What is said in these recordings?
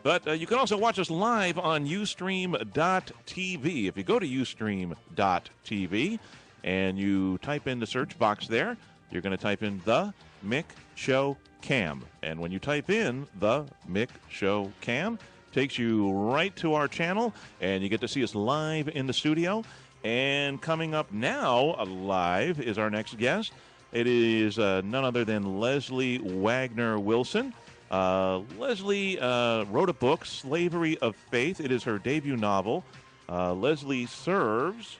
But you can also watch us live on Ustream.tv. If you go to Ustream.tv and you type in the search box there, you're going to type in The Mick Show Cam. And when you type in The Mick Show Cam, takes you right to our channel, and you get to see us live in the studio. And coming up now live is our next guest. It is none other than Leslie Wagner-Wilson. Leslie wrote a book, Slavery of Faith. It is her debut novel. Leslie serves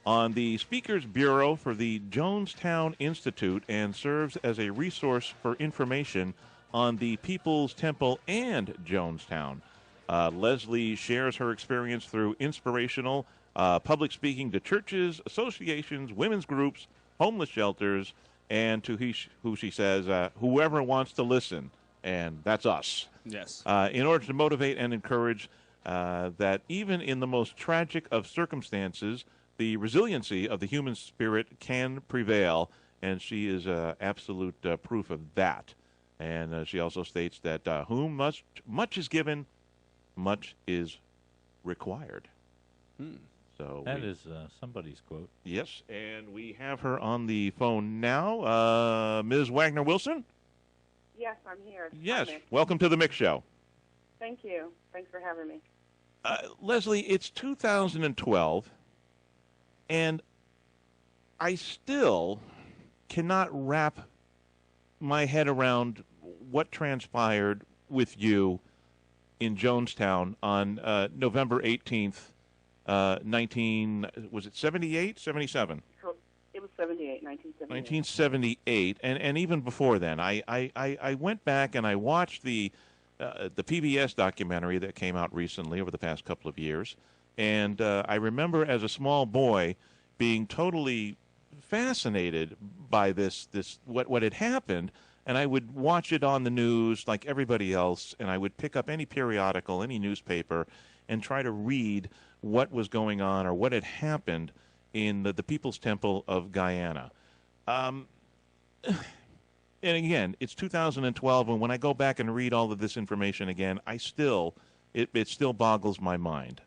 on the Speakers Bureau for the Jonestown Institute and serves as a resource for information on the Peoples Temple and Jonestown. Leslie shares her experience through inspirational public speaking to churches, associations, women's groups, homeless shelters, and to who she says, whoever wants to listen, and that's us. Yes. In order to motivate and encourage that even in the most tragic of circumstances, the resiliency of the human spirit can prevail, and she is absolute proof of that. And she also states that whom much is given, much is required. So that is somebody's quote. Yes, and we have her on the phone now. Ms. Wagner-Wilson? Yes, I'm here. Yes, Hi, Mick. welcome to the Mick Show. Thank you. Thanks for having me. Leslie, it's 2012, and I still cannot wrap my head around what transpired with you in Jonestown on November 18th, 78, 77? It was 78, 1978. 1978, and even before then. I went back and I watched the PBS documentary that came out recently over the past couple of years, and I remember as a small boy being totally fascinated by what had happened, and I would watch it on the news like everybody else, and I would pick up any periodical, any newspaper, and try to read what was going on or what had happened in the Peoples Temple of Guyana. And again, it's 2012, and when I go back and read all of this information again, it still boggles my mind.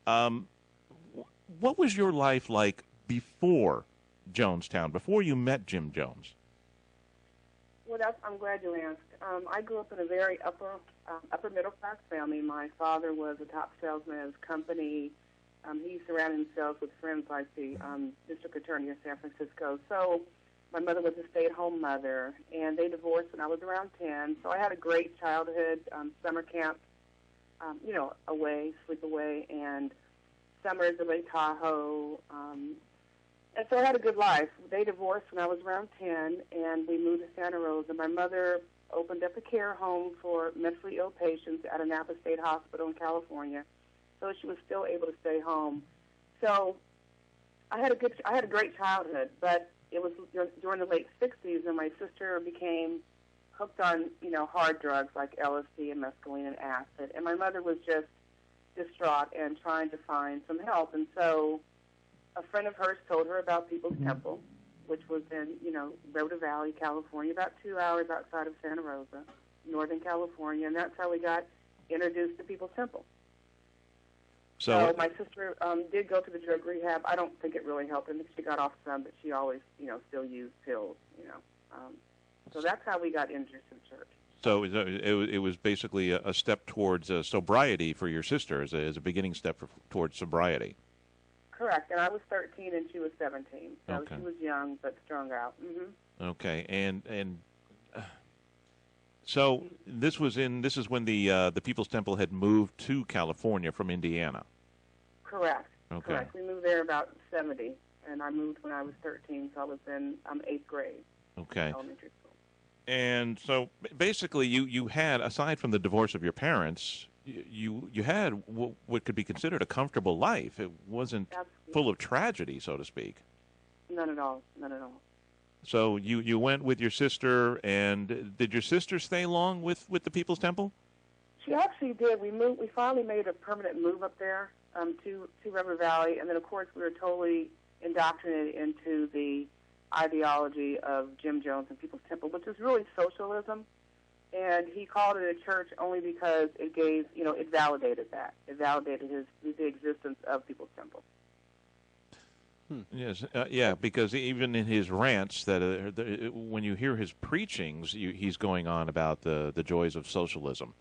What was your life like before Jonestown, before you met Jim Jones? Well, I'm glad you asked. I grew up in a very upper middle class family. My father was a top salesman at his company. He surrounded himself with friends like the district attorney of San Francisco. So my mother was a stay-at-home mother, and they divorced when I was around 10. So I had a great childhood, summer camp, sleep away, and summers in Lake Tahoe. And so I had a good life. They divorced when I was around 10, and we moved to Santa Rosa. My mother opened up a care home for mentally ill patients at Annapolis State Hospital in California, so she was still able to stay home. So I had a great childhood, but it was during the late 60s, and my sister became hooked on, hard drugs like LSD and mescaline and acid, and my mother was just distraught and trying to find some help. And so a friend of hers told her about Peoples Temple, which was in, Rhoda Valley, California, about 2 hours outside of Santa Rosa, Northern California, and that's how we got introduced to Peoples Temple. So my sister did go to the drug rehab. I don't think it really helped her. She got off some, but she always, still used pills, So that's how we got introduced to the church. So it was basically a step towards sobriety for your sister, as a beginning step towards sobriety. Correct, and I was 13 and she was 17, so Okay. She was young but strung out. Mm-hmm. Okay, and so this is when the Peoples Temple had moved to California from Indiana. Correct. Okay. Correct. We moved there about 70, and I moved when I was 13, so I was in 8th grade. Okay. Elementary school. And so basically, you had, aside from the divorce of your parents, you had what could be considered a comfortable life. It wasn't Absolutely. full of tragedy, so to speak. None at all. None at all. So you went with your sister, and did your sister stay long with the Peoples Temple? She actually did. We finally made a permanent move up there to River Valley, and then of course we were totally indoctrinated into the ideology of Jim Jones and Peoples Temple, which is really socialism. And he called it a church only because it gave, it validated that. It validated the existence of People's Temple. Yes, yeah, because even in his rants, when you hear his preachings, he's going on about the joys of socialism.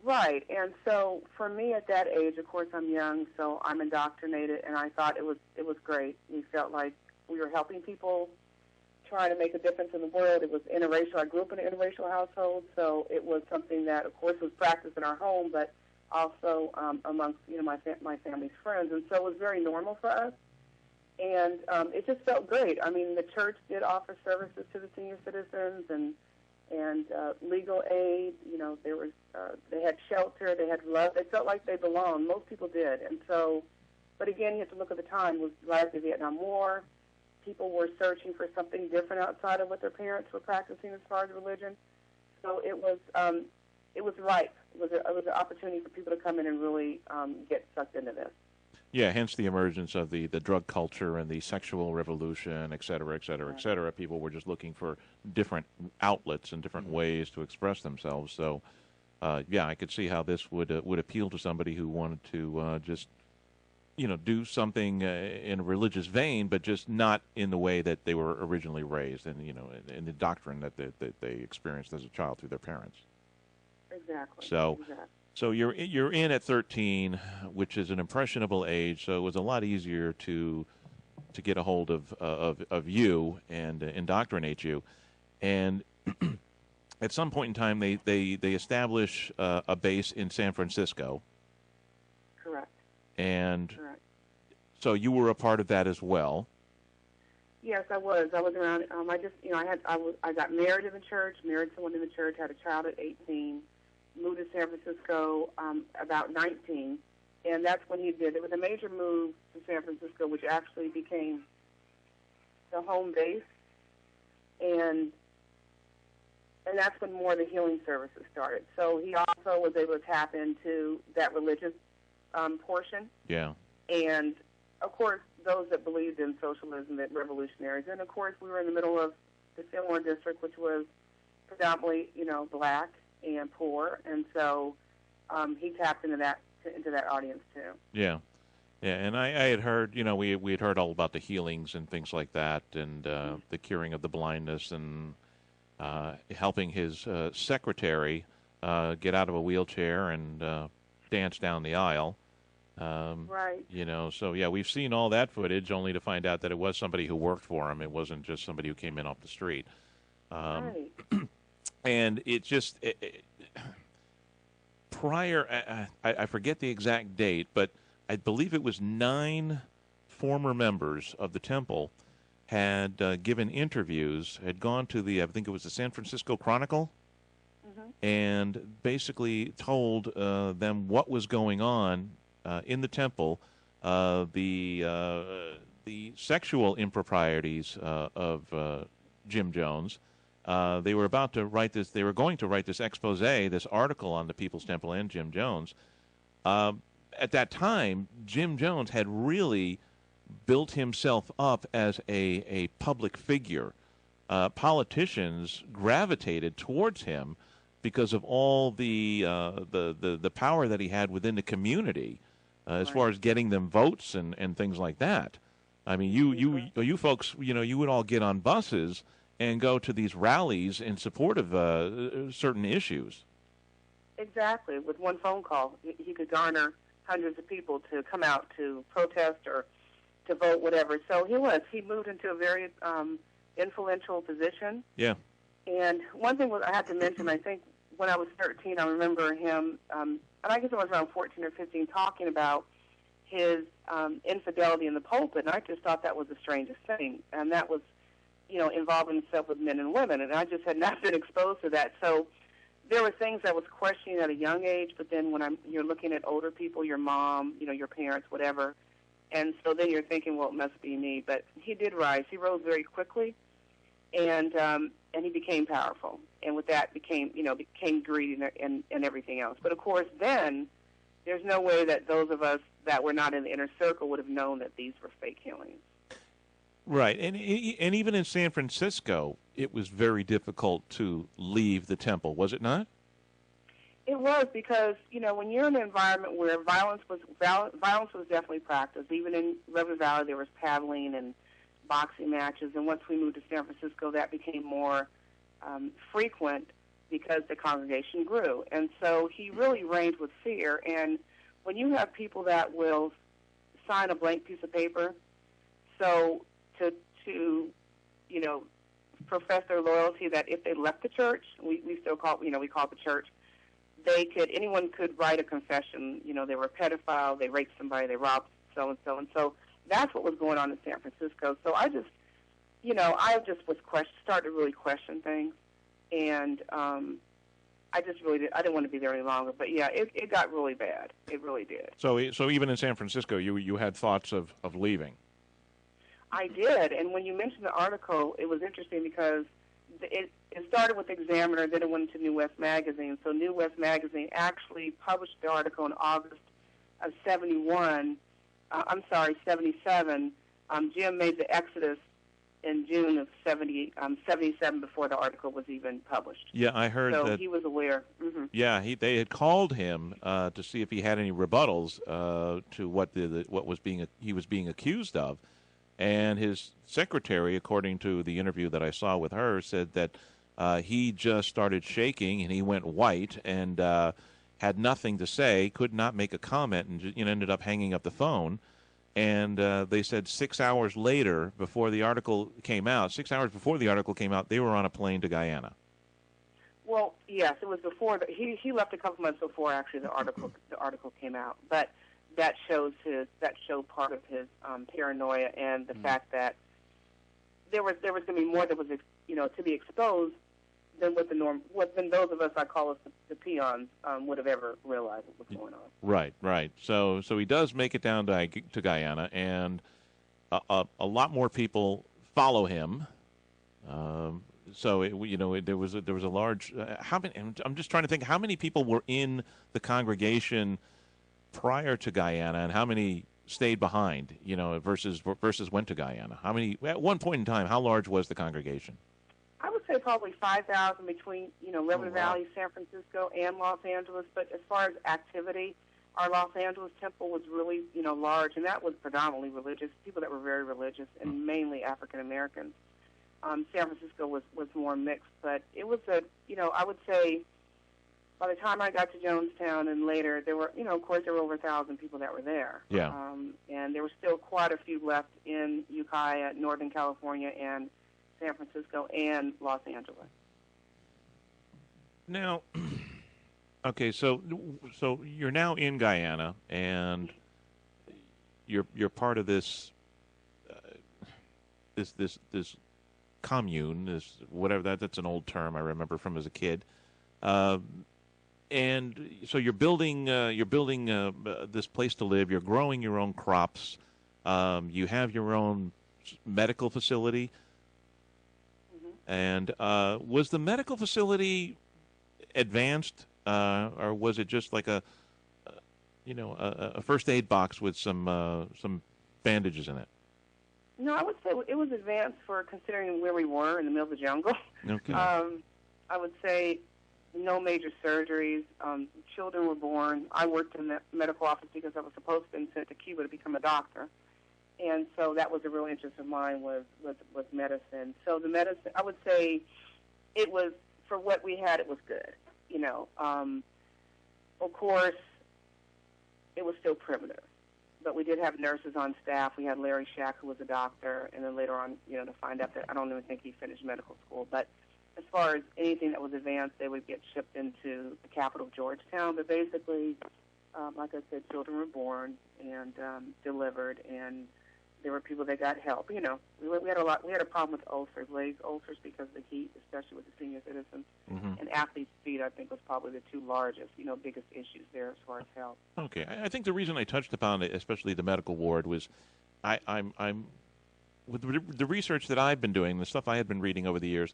Right, and so for me at that age, of course I'm young, so I'm indoctrinated, and I thought it was great. We felt like we were helping people, trying to make a difference in the world. It was interracial. I grew up in an interracial household, so it was something that, of course, was practiced in our home, but also amongst my family's friends, and so it was very normal for us. And it just felt great. I mean, the church did offer services to the senior citizens and legal aid. They had shelter. They had love. They felt like they belonged. Most people did. And so, but again, you have to look at the time. It was right after the Vietnam War. People were searching for something different outside of what their parents were practicing as far as religion. So it was ripe. It was an opportunity for people to come in and really get sucked into this. Yeah, hence the emergence of the drug culture and the sexual revolution, et cetera, et cetera, et cetera. People were just looking for different outlets and different ways to express themselves. So, yeah, I could see how this would appeal to somebody who wanted to just, do something in a religious vein, but just not in the way that they were originally raised and, in the doctrine that they experienced as a child through their parents. Exactly. So you're in at 13, which is an impressionable age. So it was a lot easier to get a hold of you and indoctrinate you. And at some point in time, they establish a base in San Francisco. Correct. And Correct. So you were a part of that as well. Yes, I was. I was around. I got married in the church. Married someone in the church. Had a child at 18. Moved to San Francisco about 19, and that's when he did. It was a major move to San Francisco, which actually became the home base, and that's when more of the healing services started. So he also was able to tap into that religious portion. Yeah. And, of course, those that believed in socialism, that revolutionaries. And, of course, we were in the middle of the Fillmore district, which was predominantly, black and poor, and so he tapped into that audience too. Yeah, and I had heard, we had heard all about the healings and things like that, and the curing of the blindness, and helping his secretary get out of a wheelchair and dance down the aisle. Right. So yeah, we've seen all that footage, only to find out that it was somebody who worked for him. It wasn't just somebody who came in off the street. Right. And it just prior, I forget the exact date, but I believe it was 9 former members of the temple had given interviews, had gone to I think it was the San Francisco Chronicle, and basically told them what was going on in the temple, the sexual improprieties of Jim Jones. They were about to write this. They were going to write this expose, this article on the People's Temple and Jim Jones. At that time, Jim Jones had really built himself up as a public figure. Politicians gravitated towards him because of all the power that he had within the community, as far as getting them votes and things like that. I mean, you folks, you would all get on buses and go to these rallies in support of certain issues. Exactly. With one phone call, he could garner hundreds of people to come out to protest or to vote, whatever. So he moved into a very influential position. Yeah. And one thing I have to mention, I think when I was 13, I remember him, and I guess I was around 14 or 15, talking about his infidelity in the pulpit, and I just thought that was the strangest thing. And that was, involving himself with men and women, and I just had not been exposed to that. So there were things I was questioning at a young age, but then when you're looking at older people, your mom, your parents, whatever, and so then you're thinking, well, it must be me. But he did rise. He rose very quickly, and he became powerful. And with that became greedy and everything else. But, of course, then there's no way that those of us that were not in the inner circle would have known that these were fake healings. Right, and even in San Francisco, it was very difficult to leave the temple, was it not? It was because, when you're in an environment where violence was definitely practiced. Even in River Valley, there was paddling and boxing matches. And once we moved to San Francisco, that became more frequent because the congregation grew. And so he really reigned with fear. And when you have people that will sign a blank piece of paper, so to profess their loyalty, that if they left the church, we still call we call it the church. Anyone could write a confession. They were a pedophile, they raped somebody, they robbed so and so, and so that's what was going on in San Francisco. So I just started to really question things, and I didn't want to be there any longer. But yeah, it got really bad. It really did. So even in San Francisco, you had thoughts of leaving. I did, and when you mentioned the article, it was interesting because it started with Examiner, then it went into New West Magazine. So New West Magazine actually published the article in August of 77. Jim made the exodus in June of 77 before the article was even published. Yeah, I heard that. So he was aware. Mm-hmm. Yeah, they had called him to see if he had any rebuttals to what he was being accused of. And his secretary, according to the interview that I saw with her, said that he just started shaking and he went white and had nothing to say, could not make a comment, and ended up hanging up the phone. And they said 6 hours later, before the article came out, they were on a plane to Guyana. Well, yes, it was before. He left a couple months before actually the article came out, but. That showed part of his paranoia and the fact that there was going to be more that was to be exposed than than those of us, I call us the peons, would have ever realized what was going on. Right. So he does make it down to Guyana, and a lot more people follow him. So there was a large. I'm just trying to think how many people were in the congregation prior to Guyana, and how many stayed behind, versus went to Guyana? How many at one point in time? How large was the congregation? I would say probably 5,000 between River Valley, San Francisco, and Los Angeles. But as far as activity, our Los Angeles temple was really large, and that was predominantly religious people that were very religious, and mainly African Americans. San Francisco was more mixed, but it was I would say. By the time I got to Jonestown and later, there were, of course, there were over 1,000 people that were there. Yeah. And there were still quite a few left in Ukiah, Northern California, and San Francisco, and Los Angeles. Now, okay, so you're now in Guyana, and you're part of this this commune, this whatever that's an old term I remember from as a kid. And so you're building this place to live. You're growing your own crops. You have your own medical facility. Mm-hmm. And was the medical facility advanced, or was it just like a first aid box with some bandages in it? No, I would say it was advanced for considering where we were in the middle of the jungle. Okay. I would say. No major surgeries. Children were born. I worked in the medical office because I was supposed to be sent to Cuba to become a doctor, and so that was a real interest of mine was medicine. So the medicine, I would say, it was for what we had. It was good. Of course, it was still primitive, but we did have nurses on staff. We had Larry Shack, who was a doctor, and then later on, to find out that I don't even think he finished medical school, but. As far as anything that was advanced, they would get shipped into the capital of Georgetown. But basically, like I said, children were born and delivered, and there were people that got help. We had a lot. We had a problem with ulcers, leg ulcers, because of the heat, especially with the senior citizens. Mm-hmm. And athlete's feet, I think, was probably the two largest, biggest issues there as far as health. Okay, I think the reason I touched upon it, especially the medical ward, was I'm with the research that I've been doing, the stuff I had been reading over the years.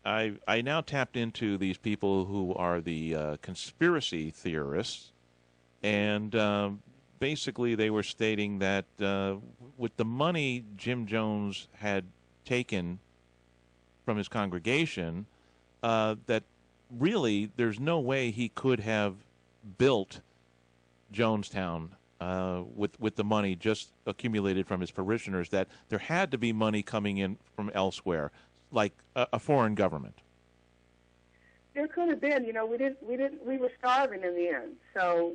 I now tapped into these people who are the conspiracy theorists, and basically they were stating that with the money Jim Jones had taken from his congregation, that really there's no way he could have built Jonestown with the money just accumulated from his parishioners, that there had to be money coming in from elsewhere, like a foreign government. There could have been. We were starving in the end. So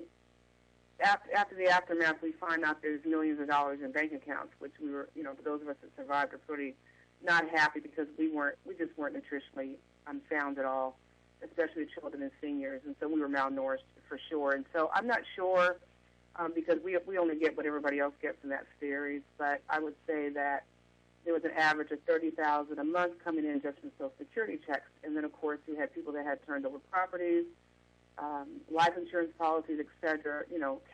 after the aftermath, we find out there's millions of dollars in bank accounts, which we were, for those of us that survived, are pretty not happy, because we just weren't nutritionally unsound at all, especially children and seniors, and so we were malnourished for sure. And so I'm not sure, because we only get what everybody else gets in that series, but I would say that there was an average of $30,000 a month coming in just from Social Security checks, and then of course you had people that had turned over properties, life insurance policies, et cetera,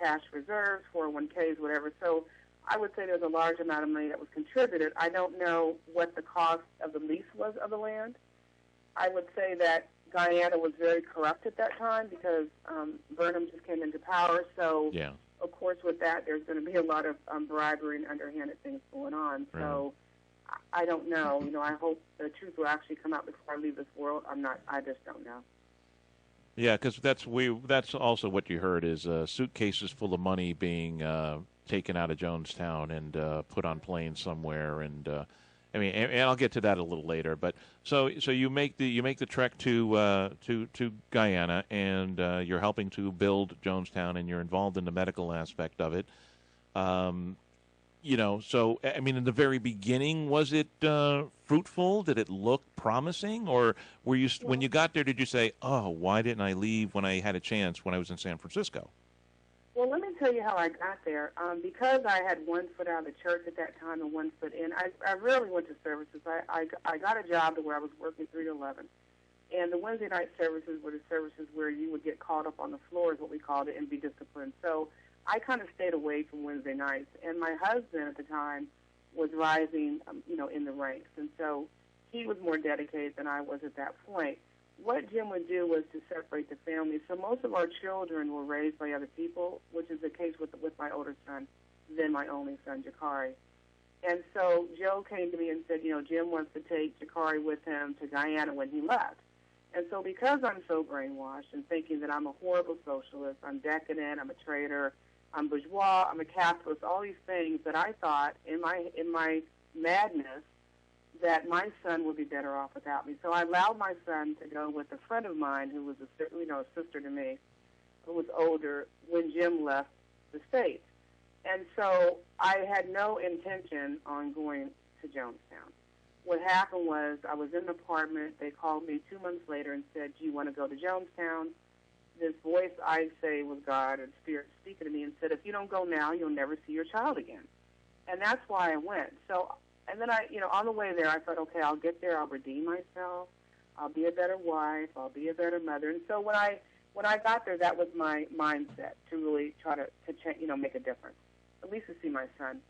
cash reserves, 401ks, whatever. So I would say there's a large amount of money that was contributed. I don't know what the cost of the lease was of the land. I would say that Guyana was very corrupt at that time, because Burnham just came into power. So, yeah. Of course, with that, there's going to be a lot of bribery and underhanded things going on. Right. So I don't know. I hope the truth will actually come out before I leave this world. I just don't know. Yeah, because that's also what you heard is suitcases full of money being taken out of Jonestown and put on planes somewhere, and and I'll get to that a little later. But so you make the trek to Guyana, and you're helping to build Jonestown, and you're involved in the medical aspect of it. So in the very beginning, was it fruitful? Did it look promising, or were you when you got there? Did you say, "Oh, why didn't I leave when I had a chance when I was in San Francisco"? Well, let me tell you how I got there. Because I had one foot out of the church at that time and one foot in, I rarely went to services. I got a job to where I was working 3 to 11. And the Wednesday night services were the services where you would get called up on the floor, is what we called it, and be disciplined. So I kind of stayed away from Wednesday nights. And my husband at the time was rising, in the ranks. And so he was more dedicated than I was at that point. What Jim would do was to separate the family. So most of our children were raised by other people, which is the case with my older son, then my only son, Jakari. And so Joe came to me and said, Jim wants to take Jakari with him to Guyana when he left. And so because I'm so brainwashed and thinking that I'm a horrible socialist, I'm decadent, I'm a traitor, I'm bourgeois, I'm a capitalist, all these things, that I thought in my madness that my son would be better off without me. So I allowed my son to go with a friend of mine who was a sister to me, who was older, when Jim left the States. And so I had no intention on going to Jonestown. What happened was I was in an apartment. They called me 2 months later and said, "Do you want to go to Jonestown?" This voice, I say, was God or Spirit speaking to me and said, "If you don't go now, you'll never see your child again." And that's why I went. And then on the way there, I thought, okay, I'll get there, I'll redeem myself, I'll be a better wife, I'll be a better mother. And so when I got there, that was my mindset, to really try to change, make a difference, at least to see my son.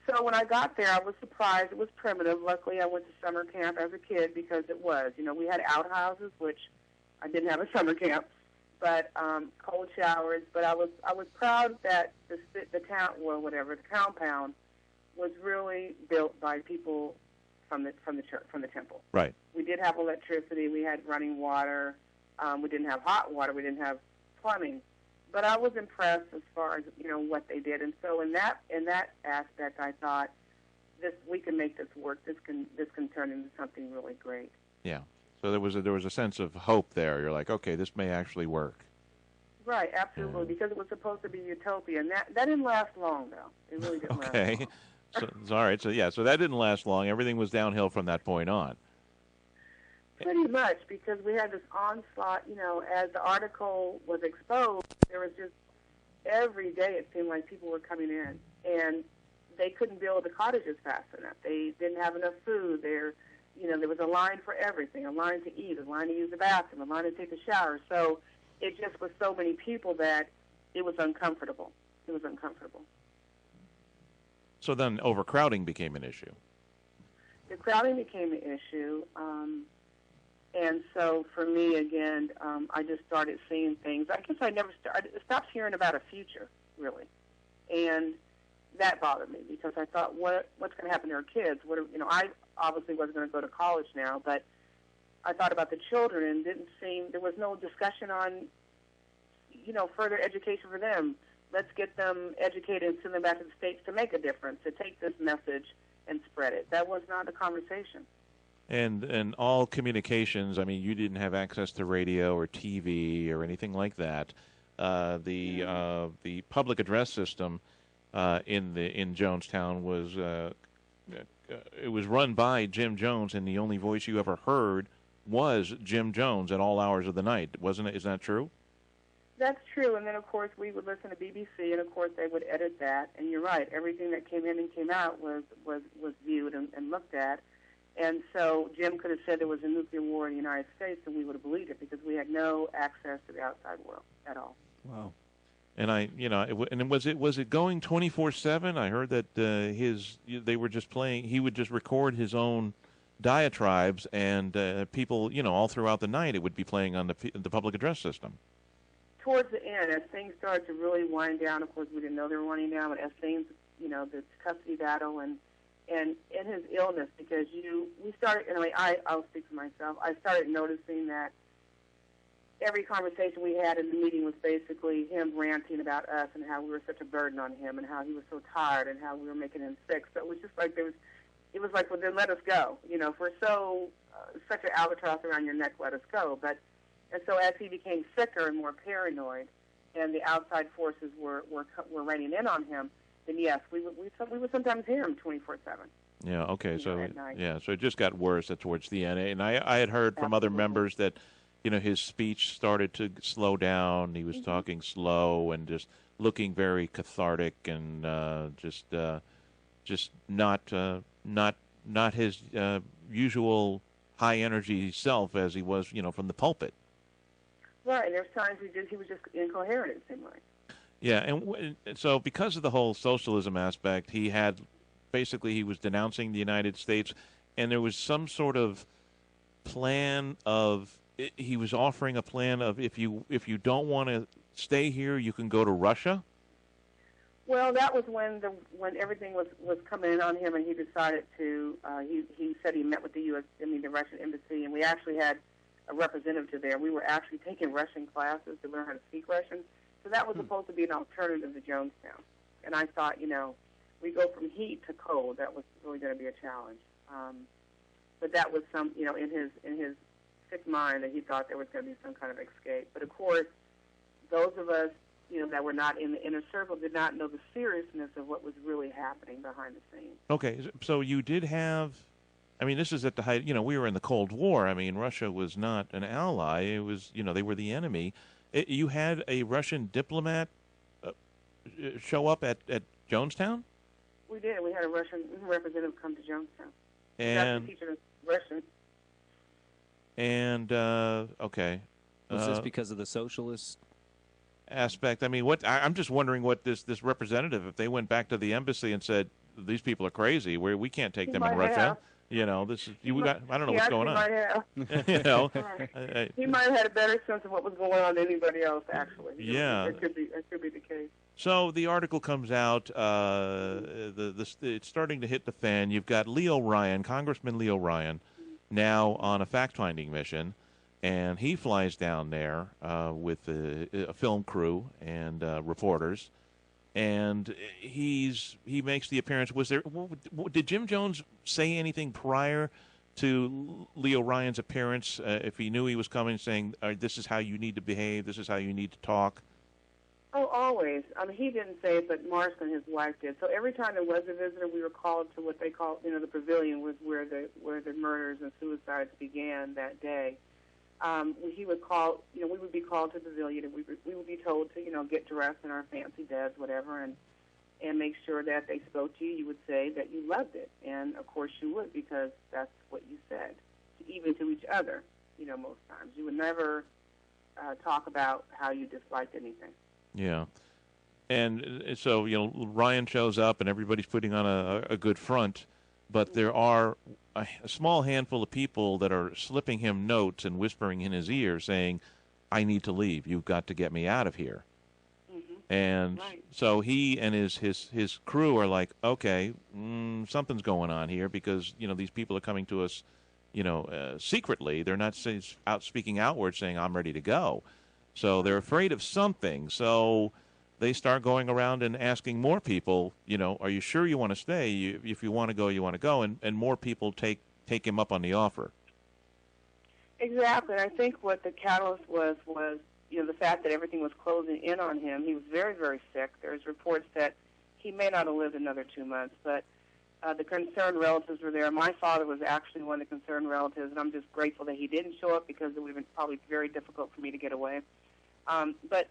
So when I got there, I was surprised. It was primitive. Luckily, I went to summer camp as a kid, because it was, we had outhouses, which I didn't have a summer camp, but cold showers. But I was proud that the town, or whatever, the compound, was really built by people from the church, from the temple. Right. We did have electricity. We had running water. We didn't have hot water. We didn't have plumbing. But I was impressed as far as what they did. And so in that aspect, I thought, we can make this work. This can turn into something really great. Yeah. So there was a sense of hope there. You're like, okay, this may actually work. Right, absolutely, because it was supposed to be utopia, and that didn't last long, though. It really didn't last long. Okay. So all right. So that didn't last long. Everything was downhill from that point on. Pretty much, because we had this onslaught. As the article was exposed, there was just every day it seemed like people were coming in, and they couldn't build the cottages fast enough. They didn't have enough food. There was a line for everything: a line to eat, a line to use the bathroom, a line to take a shower. So it just was so many people that it was uncomfortable. It was uncomfortable. So then overcrowding became an issue. The crowding became an issue. And so for me, again, I just started seeing things. I guess I stopped hearing about a future, really. And that bothered me because I thought, what's going to happen to our kids? I obviously wasn't going to go to college now, but I thought about the children and there was no discussion on, further education for them. Let's get them educated and send them back to the States to make a difference, to take this message and spread it. That was not a conversation. And all communications, I mean, you didn't have access to radio or TV or anything like that. The public address system in Jonestown was it was run by Jim Jones, and the only voice you ever heard was Jim Jones at all hours of the night, wasn't it? Is that true? That's true, and then, of course, we would listen to BBC, and, of course, they would edit that. And you're right, everything that came in and came out was viewed and looked at. And so Jim could have said there was a nuclear war in the United States, and we would have believed it because we had no access to the outside world at all. Wow. And was it going 24/7? I heard that they were just playing. He would just record his own diatribes, and people, all throughout the night, it would be playing on the public address system. Towards the end, as things started to really wind down, of course, we didn't know they were winding down, but as things, the custody battle and in his illness, because we started, I'll speak for myself, I started noticing that every conversation we had in the meeting was basically him ranting about us and how we were such a burden on him and how he was so tired and how we were making him sick. So it was just like it was like, well, then let us go. If we're such an albatross around your neck, let us go. And so as he became sicker and more paranoid, and the outside forces were raining in on him, then yes, we would sometimes hear him 24/7. Yeah. Okay. So at night. So it just got worse towards the end, and I had heard from other members that, his speech started to slow down. He was talking slow and just looking very cathartic and just not his usual high energy self as he was, from the pulpit. Right, and there's times he was just incoherent, it seemed like. Yeah, and so because of the whole socialism aspect, he was denouncing the United States, and there was some sort of plan of, he was offering a plan of if you don't want to stay here, you can go to Russia. Well, that was when everything was coming in on him, and he decided to. He said he met with the Russian embassy, and we actually had a representative there. We were actually taking Russian classes to learn how to speak Russian. So that was supposed to be an alternative to Jonestown. And I thought, we go from heat to cold. That was really going to be a challenge. But that was in his sick mind that he thought there was going to be some kind of escape. But of course, those of us, that were not in the inner circle did not know the seriousness of what was really happening behind the scenes. Okay, so you did have. This is at the height, we were in the Cold War. Russia was not an ally. It was, they were the enemy. You had a Russian diplomat show up at Jonestown? We did. We had a Russian representative come to Jonestown. And teaching us Russian. And, okay. Was this because of the socialist aspect? I'm just wondering what this representative, if they went back to the embassy and said, these people are crazy, we can't take them in Russia. Have. This is I don't know what's going on. Might have. Right. He might have had a better sense of what was going on than anybody else, actually. Yeah. That could be the case. So the article comes out. It's starting to hit the fan. You've got Congressman Leo Ryan, now on a fact-finding mission, and he flies down there with a film crew and reporters. And he makes the appearance. Did Jim Jones say anything prior to Leo Ryan's appearance? If he knew he was coming, saying, "This is how you need to behave. This is how you need to talk." Oh, always. He didn't say it, but Marcia, his wife, did. So every time there was a visitor, we were called to what they call, the pavilion, was where the murders and suicides began that day. He would call, we would be called to the pavilion, and we would be told to, get dressed in our fancy beds, whatever, and make sure that they spoke to you. You would say that you loved it, and of course you would, because that's what you said, even to each other. Most times you would never talk about how you disliked anything. Yeah, and so Ryan shows up, and everybody's putting on a good front, but there are a small handful of people that are slipping him notes and whispering in his ear saying, "I need to leave. You've got to get me out of here." And Right. so he and his crew are like, okay, something's going on here because, these people are coming to us, secretly. They're not out speaking outward saying, I'm ready to go. So they're afraid of something. So they start going around and asking more people, are you sure you want to stay? If you want to go, you want to go. And more people take him up on the offer. Exactly. I think what the catalyst was the fact that everything was closing in on him. He was very, very sick. There's reports that he may not have lived another 2 months, but the concerned relatives were there. My father was actually one of the concerned relatives, and I'm just grateful that he didn't show up because it would have been probably very difficult for me to get away. But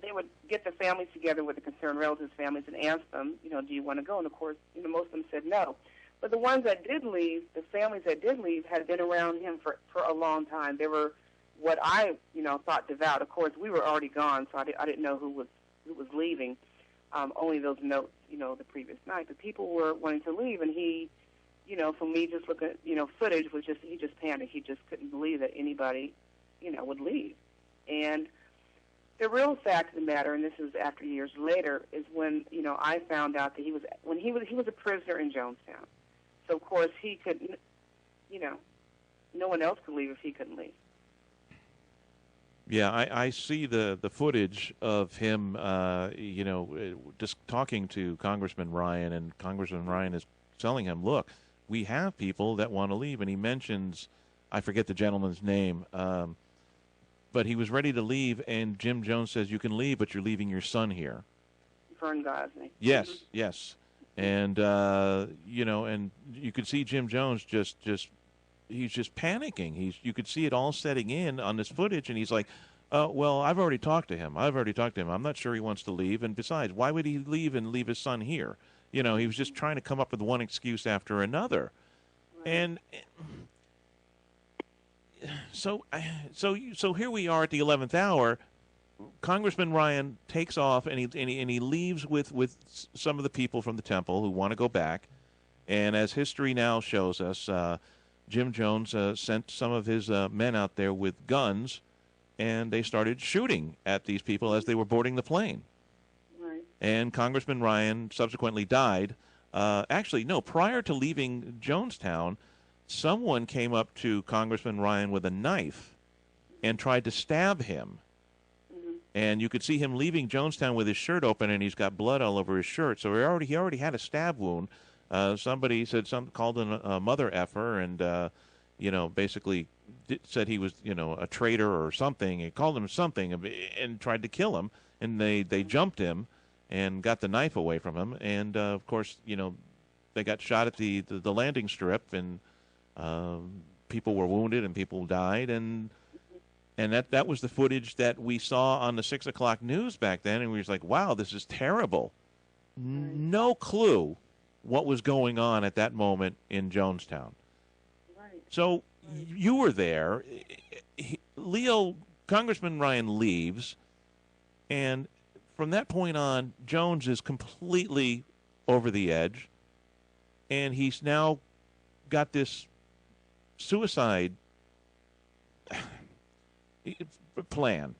they would get the families together with the concerned relatives' families and ask them, do you want to go? And, of course, most of them said no. But the ones that did leave, the families that did leave, had been around him for a long time. They were what I, thought devout. Of course, we were already gone, so I didn't know who was leaving. Only those notes, the previous night. But people were wanting to leave, and he, for me, just looking at, footage was he just panicked. He just couldn't believe that anybody, would leave. And the real fact of the matter, and this is after years later, is when, I found out that he was a prisoner in Jonestown. So, of course, he couldn't, no one else could leave if he couldn't leave. Yeah, I see the footage of him, just talking to Congressman Ryan, and Congressman Ryan is telling him, look, we have people that want to leave. And he mentions, I forget the gentleman's name, but he was ready to leave, and Jim Jones says, you can leave, but you're leaving your son here. Fern Gosney. Yes, mm-hmm. Yes. And, and you could see Jim Jones he's just panicking. You could see it all setting in on this footage, and he's like, well, I've already talked to him. I'm not sure he wants to leave. And besides, why would he leave and leave his son here? He was just trying to come up with one excuse after another. Right. And so here we are at the 11th hour. Congressman Ryan takes off, and he leaves with some of the people from the temple who want to go back. And as history now shows us, Jim Jones sent some of his men out there with guns, and they started shooting at these people as they were boarding the plane. Right. And Congressman Ryan subsequently died. Prior to leaving Jonestown, someone came up to Congressman Ryan with a knife and tried to stab him. And you could see him leaving Jonestown with his shirt open, and he's got blood all over his shirt. So he already had a stab wound. Somebody called him a mother effer, and basically said he was a traitor or something. He called him something and tried to kill him. And they jumped him and got the knife away from him. And of course, they got shot at the landing strip, and people were wounded and people died, and that was the footage that we saw on the 6 o'clock news back then, and we was like, wow, this is terrible. No clue what was going on at that moment in Jonestown. Right. So you were there. Congressman Ryan leaves, and from that point on, Jones is completely over the edge, and he's now got this suicide plan,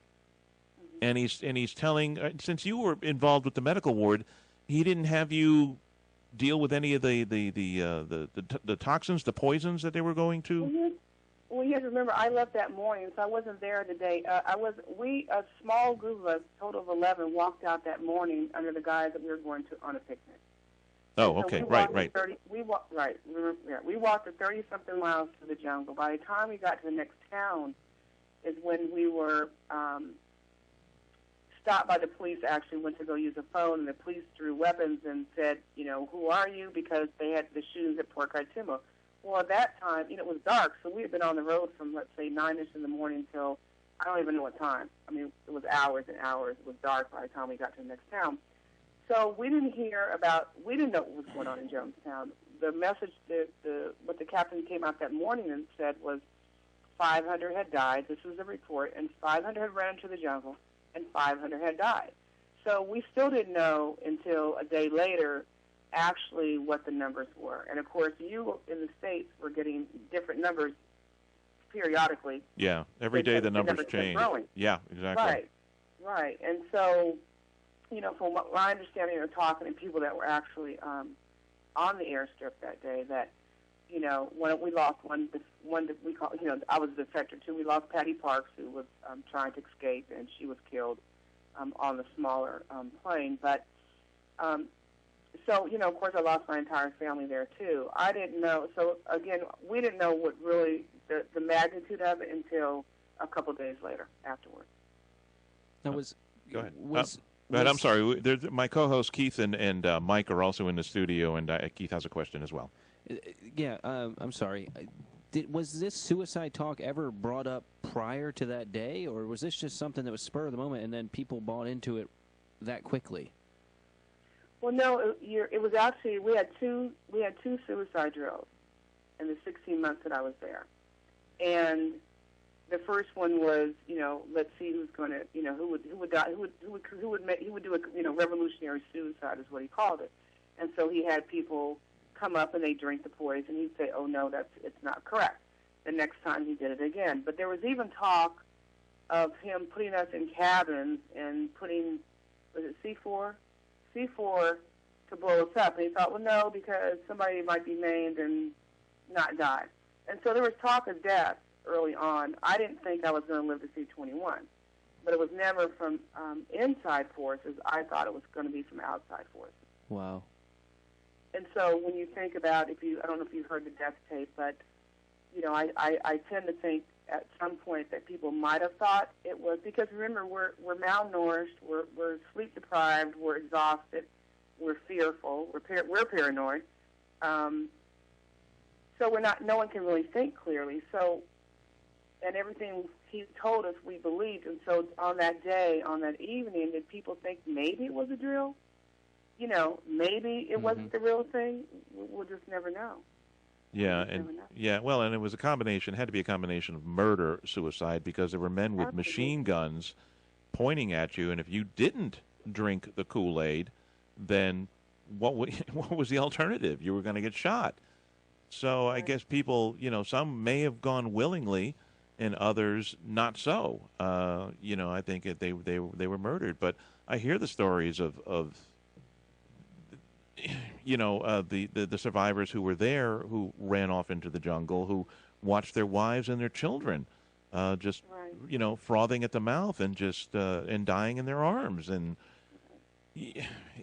and he's telling, since you were involved with the medical ward, he didn't have you deal with any of the toxins, the poisons that they were going to. Well, you have to remember, I left that morning, so I wasn't there the day. A small group of us, total of 11, walked out that morning under the guise that we were going on a picnic. Oh, okay, right. We walked the 30-something miles through the jungle. By the time we got to the next town, is when we were stopped by the police. Actually went to go use a phone, and the police drew weapons and said, who are you? Because they had the shootings at Port Kaituma. Well, at that time, it was dark, so we had been on the road from, let's say, 9-ish in the morning till I don't even know what time. I mean, it was hours and hours. It was dark by the time we got to the next town. So we didn't know what was going on in Jonestown. The message, what the captain came out that morning and said was 500 had died. This was a report, and 500 had ran into the jungle, and 500 had died. So we still didn't know until a day later actually what the numbers were. And, of course, you in the States were getting different numbers periodically. Yeah, every day the numbers change. Growing. Yeah, exactly. Right. And so, from what my understanding of talking to people that were actually on the airstrip that day, that, when we lost one that we call, I was a defector too. We lost Patty Parks, who was trying to escape, and she was killed on the smaller plane. But so, of course, I lost my entire family there too. I didn't know. So again, we didn't know what really the magnitude of it until a couple of days later afterwards. That was. Go ahead. Go ahead. I'm sorry. My co-hosts Keith and Mike are also in the studio, and Keith has a question as well. Yeah, I'm sorry. Was this suicide talk ever brought up prior to that day, or was this just something that was spur of the moment and then people bought into it that quickly? Well, no, it was actually, we had two suicide drills in the 16 months that I was there. And the first one was, let's see who's going to, who would die, who would do a, revolutionary suicide is what he called it. And so he had people come up and they drink the poison. He'd say, oh no, it's not correct. The next time he did it again. But there was even talk of him putting us in cabins and putting, was it C4 to blow us up. And he thought, well, no, because somebody might be maimed and not die. And so there was talk of death early on. I didn't think I was going to live to see 21, but it was never from inside forces. I thought it was going to be from outside forces. Wow. And so when you think about, I don't know if you've heard the death tape, but, I tend to think at some point that people might have thought it was, because remember, we're malnourished, we're sleep deprived, we're exhausted, we're fearful, we're paranoid. So no one can really think clearly. So, and everything he told us we believed. And so on that day, on that evening, did people think maybe it was a drill? Maybe it wasn't the real thing. We'll just never know. Yeah, and it was had to be a combination of murder, suicide, because there were men with machine guns pointing at you, and if you didn't drink the Kool-Aid, then what was the alternative? You were going to get shot. So I guess people, some may have gone willingly, and others not so. I think they were murdered, but I hear the stories of the survivors who were there, who ran off into the jungle, who watched their wives and their children just frothing at the mouth and just and dying in their arms. And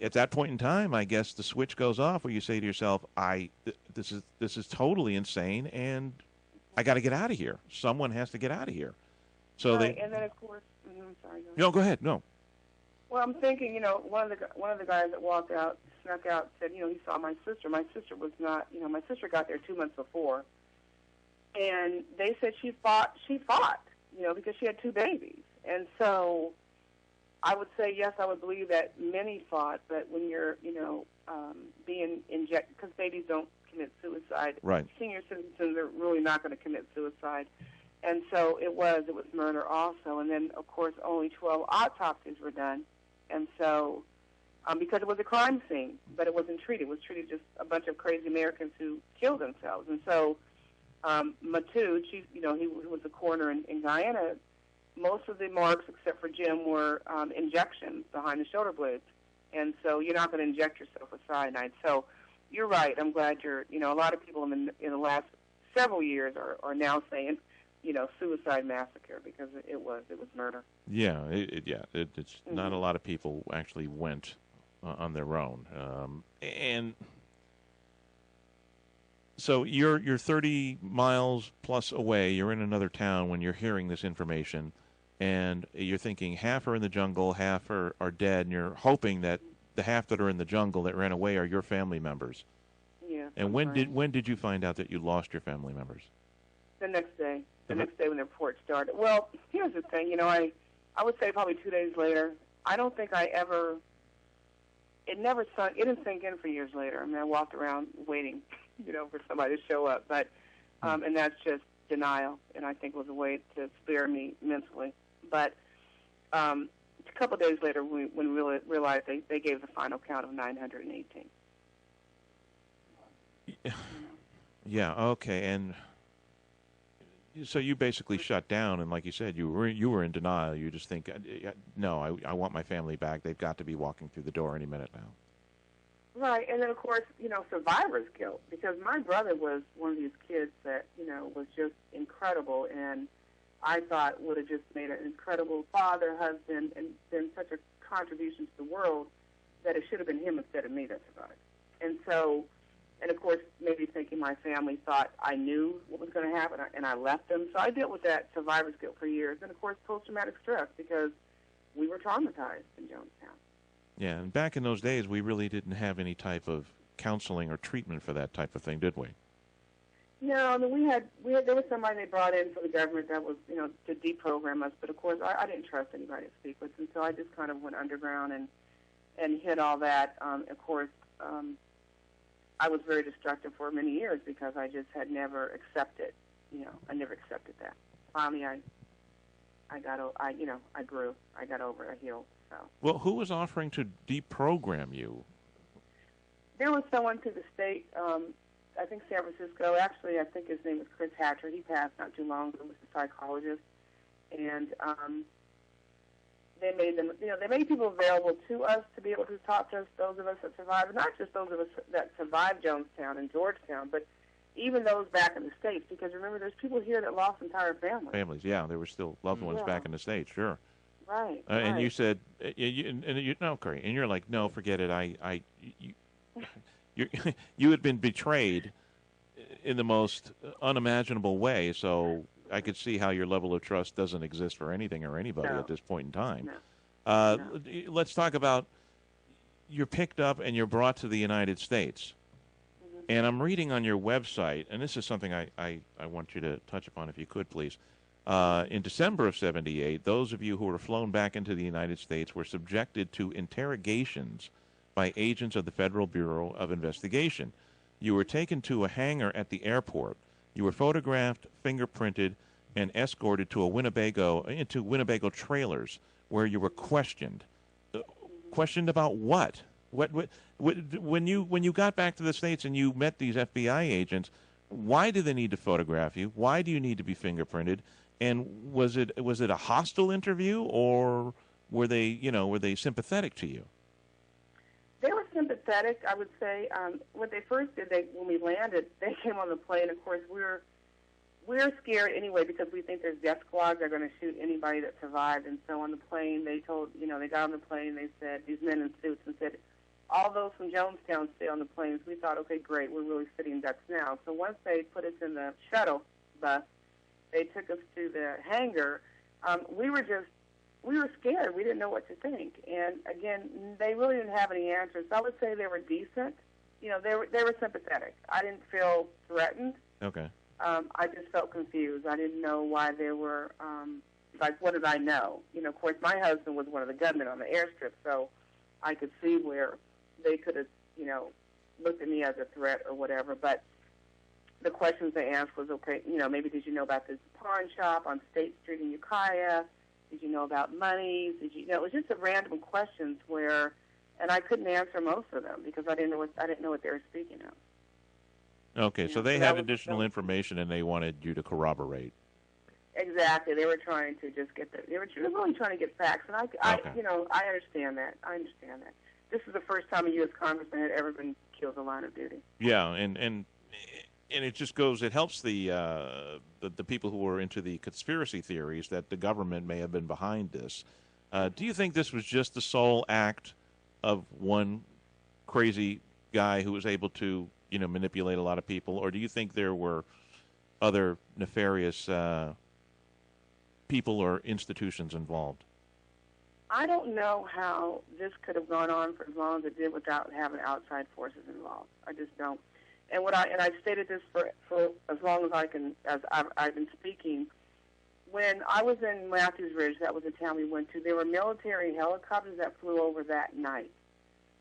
at that point in time, I guess the switch goes off where you say to yourself, this is totally insane, and I got to get out of here. Someone has to get out of here. So and then of course, I'm sorry. Go ahead. No. Well, I'm thinking, one of the guys that walked out, snuck out, said, he saw my sister. My sister was not, my sister got there 2 months before, and they said she fought, because she had two babies. And so I would say, yes, I would believe that many fought, but when you're, being injected, because babies don't commit suicide. Right. Senior citizens are really not going to commit suicide. And so it was murder also. And then, of course, only 12 autopsies were done. And so, because it was a crime scene, but it wasn't treated. It was treated just a bunch of crazy Americans who killed themselves. And so, Matu, he was a coroner in Guyana. Most of the marks, except for Jim, were injections behind the shoulder blades. And so you're not going to inject yourself with cyanide. So you're right. I'm glad a lot of people in the last several years are now saying, suicide massacre, because it was murder. Yeah, it's not a lot of people actually went on their own, and so you're 30 miles plus away. You're in another town when you're hearing this information, and you're thinking half are in the jungle, half are dead, and you're hoping that the half that are in the jungle that ran away are your family members. Yeah. And when did you find out that you lost your family members? The next day. The next day when the report started. Well, here's the thing. I would say probably 2 days later. I don't think it didn't sink in for years later. I mean, I walked around waiting, for somebody to show up. But, and that's just denial, and I think it was a way to spare me mentally. But a couple of days later, when we realized they gave the final count of 918. Yeah, okay, and So you basically shut down, and like you said, you were in denial. You just think, no, I want my family back. They've got to be walking through the door any minute now. Right, and then, of course, survivor's guilt, because my brother was one of these kids that, was just incredible, and I thought would have just made an incredible father, husband, and been such a contribution to the world that it should have been him instead of me that survived. And so, and of course, maybe thinking my family thought I knew what was going to happen, and I left them. So I dealt with that survivor's guilt for years, and of course, post-traumatic stress, because we were traumatized in Jonestown. Yeah, and back in those days, we really didn't have any type of counseling or treatment for that type of thing, did we? No, I mean, there was somebody they brought in for the government that was, to deprogram us, but of course, I didn't trust anybody to speak with, and so I just kind of went underground and hid all that. Of course, I was very destructive for many years because I just had never accepted, I never accepted that. Finally, I grew, I got over it, I healed. So. Well, who was offering to deprogram you? There was someone to the state, I think San Francisco. Actually, I think his name was Chris Hatcher. He passed not too long ago. He was a psychologist, and they made them, they made people available to us to be able to talk to us, those of us that survived, not just those of us that survived Jonestown and Georgetown, but even those back in the States, because remember, there's people here that lost entire families. Families, yeah, there were still loved ones back in the States, sure. Right. And you said, no, Corey, and you're like, no, forget it. You had been betrayed in the most unimaginable way, so I could see how your level of trust doesn't exist for anything or anybody at this point in time. No. Let's talk about, you're picked up and you're brought to the United States. Mm-hmm. And I'm reading on your website, and this is something I want you to touch upon if you could, please. In December of '78, those of you who were flown back into the United States were subjected to interrogations by agents of the Federal Bureau of Investigation. You were taken to a hangar at the airport. You were photographed, fingerprinted, and escorted to Winnebago trailers, where you were questioned. Questioned about what? When you got back to the States and you met these FBI agents, why do they need to photograph you? Why do you need to be fingerprinted? And was it a hostile interview, or were they sympathetic to you? They were sympathetic, I would say. What they first did, when we landed, they came on the plane. Of course, we're scared anyway because we think there's death squads that are going to shoot anybody that survived. And so on the plane, they got on the plane, they said, these men in suits, and said, all those from Jonestown stay on the planes. We thought, okay, great, we're really sitting ducks now. So once they put us in the shuttle bus, they took us to the hangar. We were scared. We didn't know what to think. And again, they really didn't have any answers. So I would say they were decent. They were sympathetic. I didn't feel threatened. Okay. I just felt confused. I didn't know why they were, what did I know? Of course, my husband was one of the gunmen on the airstrip, so I could see where they could have, looked at me as a threat or whatever. But the questions they asked was, okay, maybe did you know about this pawn shop on State Street in Ukiah? Did you know about money? It was just a random questions and I couldn't answer most of them because I didn't know what they were speaking of. Okay, so they had additional information and they wanted you to corroborate. Exactly, they were trying to just they were really trying to get facts, and I understand that. I understand that. This is the first time a U.S. congressman had ever been killed in the line of duty. Yeah, and it just goes. It helps the people who are into the conspiracy theories that the government may have been behind this. Do you think this was just the sole act of one crazy guy who was able to, manipulate a lot of people, or do you think there were other nefarious people or institutions involved? I don't know how this could have gone on for as long as it did without having outside forces involved. I just don't. And I've stated this for as long as I've been speaking. When I was in Matthews Ridge, that was the town we went to, there were military helicopters that flew over that night.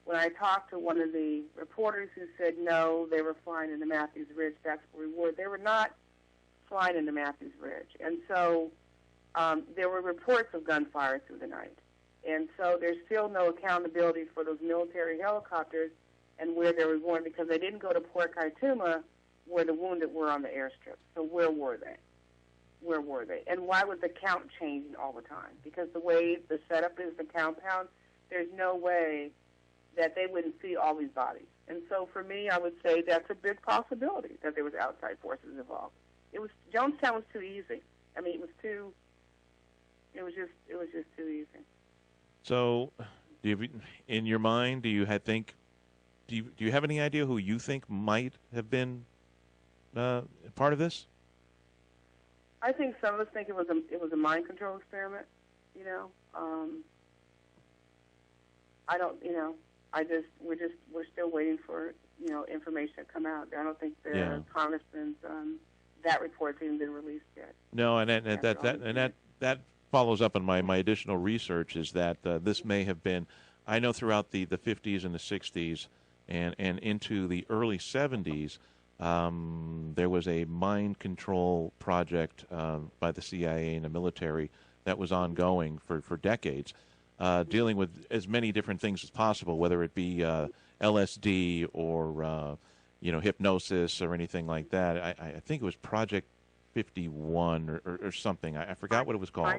When I talked to one of the reporters who said no, they were flying into Matthews Ridge, that's where we were. They were not flying into Matthews Ridge. And so there were reports of gunfire through the night. And so there's still no accountability for those military helicopters and where they were going because they didn't go to Port Kaituma where the wounded were on the airstrip. So where were they? where were they? And why was the count changing all the time? Because the way the setup is, the compound, there's no way that they wouldn't see all these bodies. And so for me, I would say that's a big possibility that there was outside forces involved. Jonestown was too easy. I mean, it was just too easy. So, in your mind, do you have any idea who you think might have been part of this? I think some of us think it was a mind control experiment. I don't. We're still waiting for information to come out. I don't think the Congressman's that report's even been released yet. No, and that follows up on my additional research is that this may have been. I know throughout the 50s and the 60s and into the early 70s, there was a mind control project by the CIA and the military that was ongoing for decades, dealing with as many different things as possible, whether it be LSD or hypnosis or anything like that. I think it was Project 51 or something. I forgot what it was called.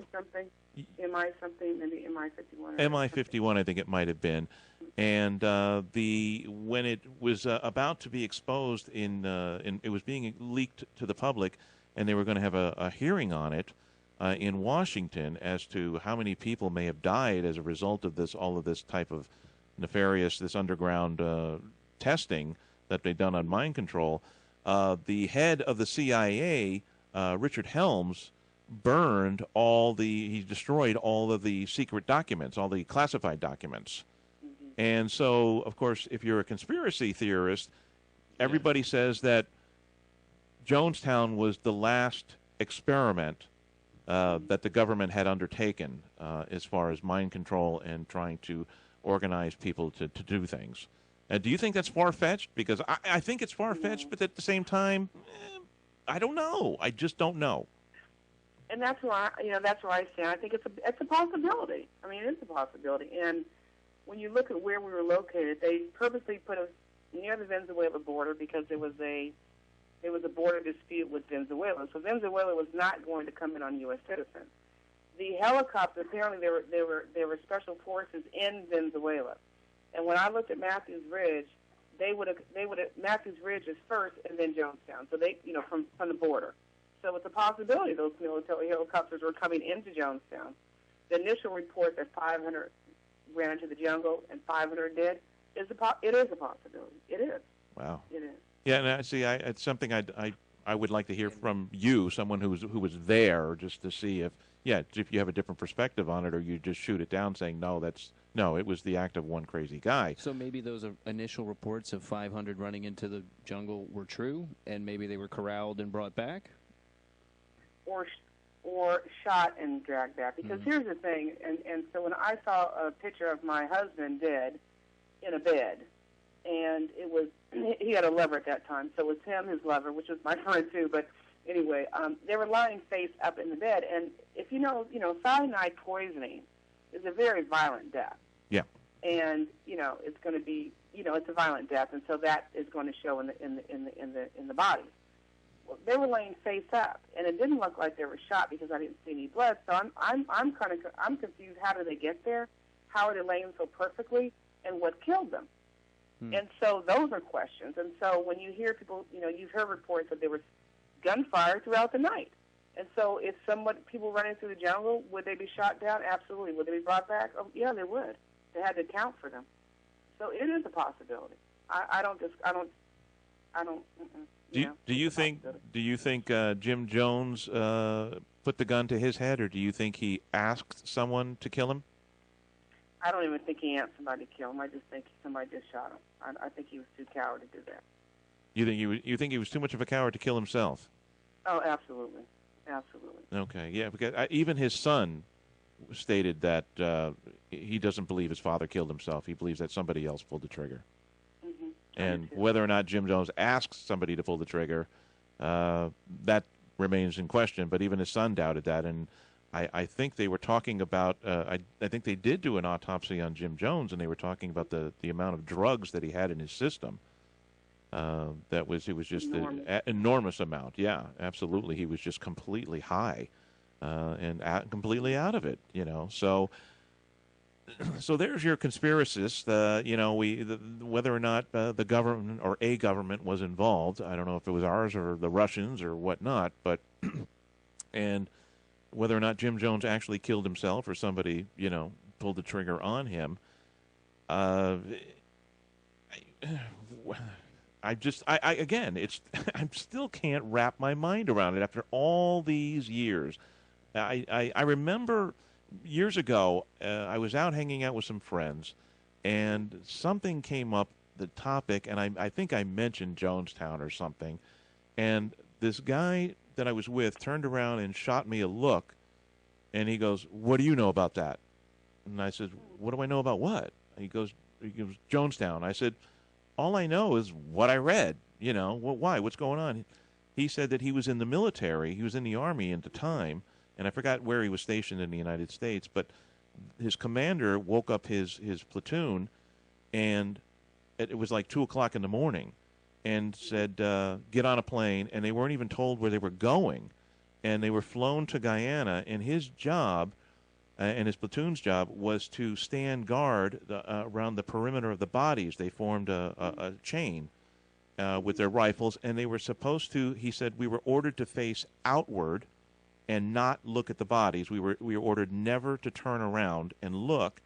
Maybe MI-51. MI-51, I think it might have been. And when it was about to be exposed it was being leaked to the public, and they were going to have a hearing on it in Washington as to how many people may have died as a result of all of this type of nefarious, this underground testing that they'd done on mind control. The head of the CIA, Richard Helms, he destroyed all of the secret documents, all the classified documents. Mm-hmm. And so, of course, if you're a conspiracy theorist, everybody says that Jonestown was the last experiment that the government had undertaken as far as mind control and trying to organize people to do things. Do you think that's far-fetched? Because I think it's far-fetched, but at the same time, I don't know. I just don't know. And that's why I stand. I think it's a possibility. I mean, it's a possibility. And when you look at where we were located, they purposely put us near the Venezuela border because there was a border dispute with Venezuela. So Venezuela was not going to come in on U.S. citizens. The helicopters, apparently there were special forces in Venezuela. And when I looked at Matthews Ridge, Matthews Ridge is first and then Jonestown. So they, from the border. So it's a possibility those military helicopters were coming into Jonestown. The initial report that 500 ran into the jungle and 500 did, it is a possibility. It is. Wow. It is. Yeah, and it's something I would like to hear from you, someone who was there, just to see if you have a different perspective on it, or you just shoot it down saying no, it was the act of one crazy guy. So maybe those initial reports of 500 running into the jungle were true, and maybe they were corralled and brought back? Or shot and dragged back. Because here's the thing, and so when I saw a picture of my husband dead in a bed, and he had a lover at that time, so it was him, his lover, which was my friend too, but anyway, they were lying face up in the bed, and if you know, cyanide poisoning is a very violent death. Yeah. And it's going to be, it's a violent death, and so that is going to show in the body. Well, they were laying face up, and it didn't look like they were shot because I didn't see any blood. So I'm confused. How did they get there? How are they laying so perfectly? And what killed them? And so those are questions. And so when you hear people, you've heard reports that there was gunfire throughout the night. And so if people running through the jungle, would they be shot down? Absolutely. Would they be brought back? Oh, yeah, they would. They had to account for them. So it is a possibility. Do you think Jim Jones put the gun to his head, or do you think he asked someone to kill him? I don't even think he asked somebody to kill him. I just think somebody just shot him. I think he was too coward to do that. You think he was too much of a coward to kill himself? Oh, absolutely. Absolutely. Okay, yeah, because even his son stated that he doesn't believe his father killed himself. He believes that somebody else pulled the trigger. Mm-hmm. And whether or not Jim Jones asked somebody to pull the trigger, that remains in question. But even his son doubted that. And I think they were talking about, I think they did do an autopsy on Jim Jones, and they were talking about the amount of drugs that he had in his system. It was just Enormous. an enormous amount. Yeah, absolutely. He was just completely high completely out of it, So so there's your conspiracist. Whether or not the government or a government was involved, I don't know if it was ours or the Russians or whatnot, but and whether or not Jim Jones actually killed himself or somebody, pulled the trigger on him. Again, I still can't wrap my mind around it after all these years. I remember years ago, I was out hanging out with some friends, and something came up, the topic, and I think I mentioned Jonestown or something, and this guy that I was with turned around and shot me a look, and he goes, "What do you know about that?" And I said, "What do I know about what?" He goes, "Jonestown." I said, "All I know is what I read. Why? What's going on?" He said that he was in the military. He was in the Army at the time, and I forgot where he was stationed in the United States, but his commander woke up his platoon, and it was like 2 o'clock in the morning, and said, get on a plane, and they weren't even told where they were going, and they were flown to Guyana, and his job and his platoon's job was to stand guard around the perimeter of the bodies. They formed a chain with their rifles, and they were supposed to, he said, we were ordered to face outward and not look at the bodies. We were ordered never to turn around and look.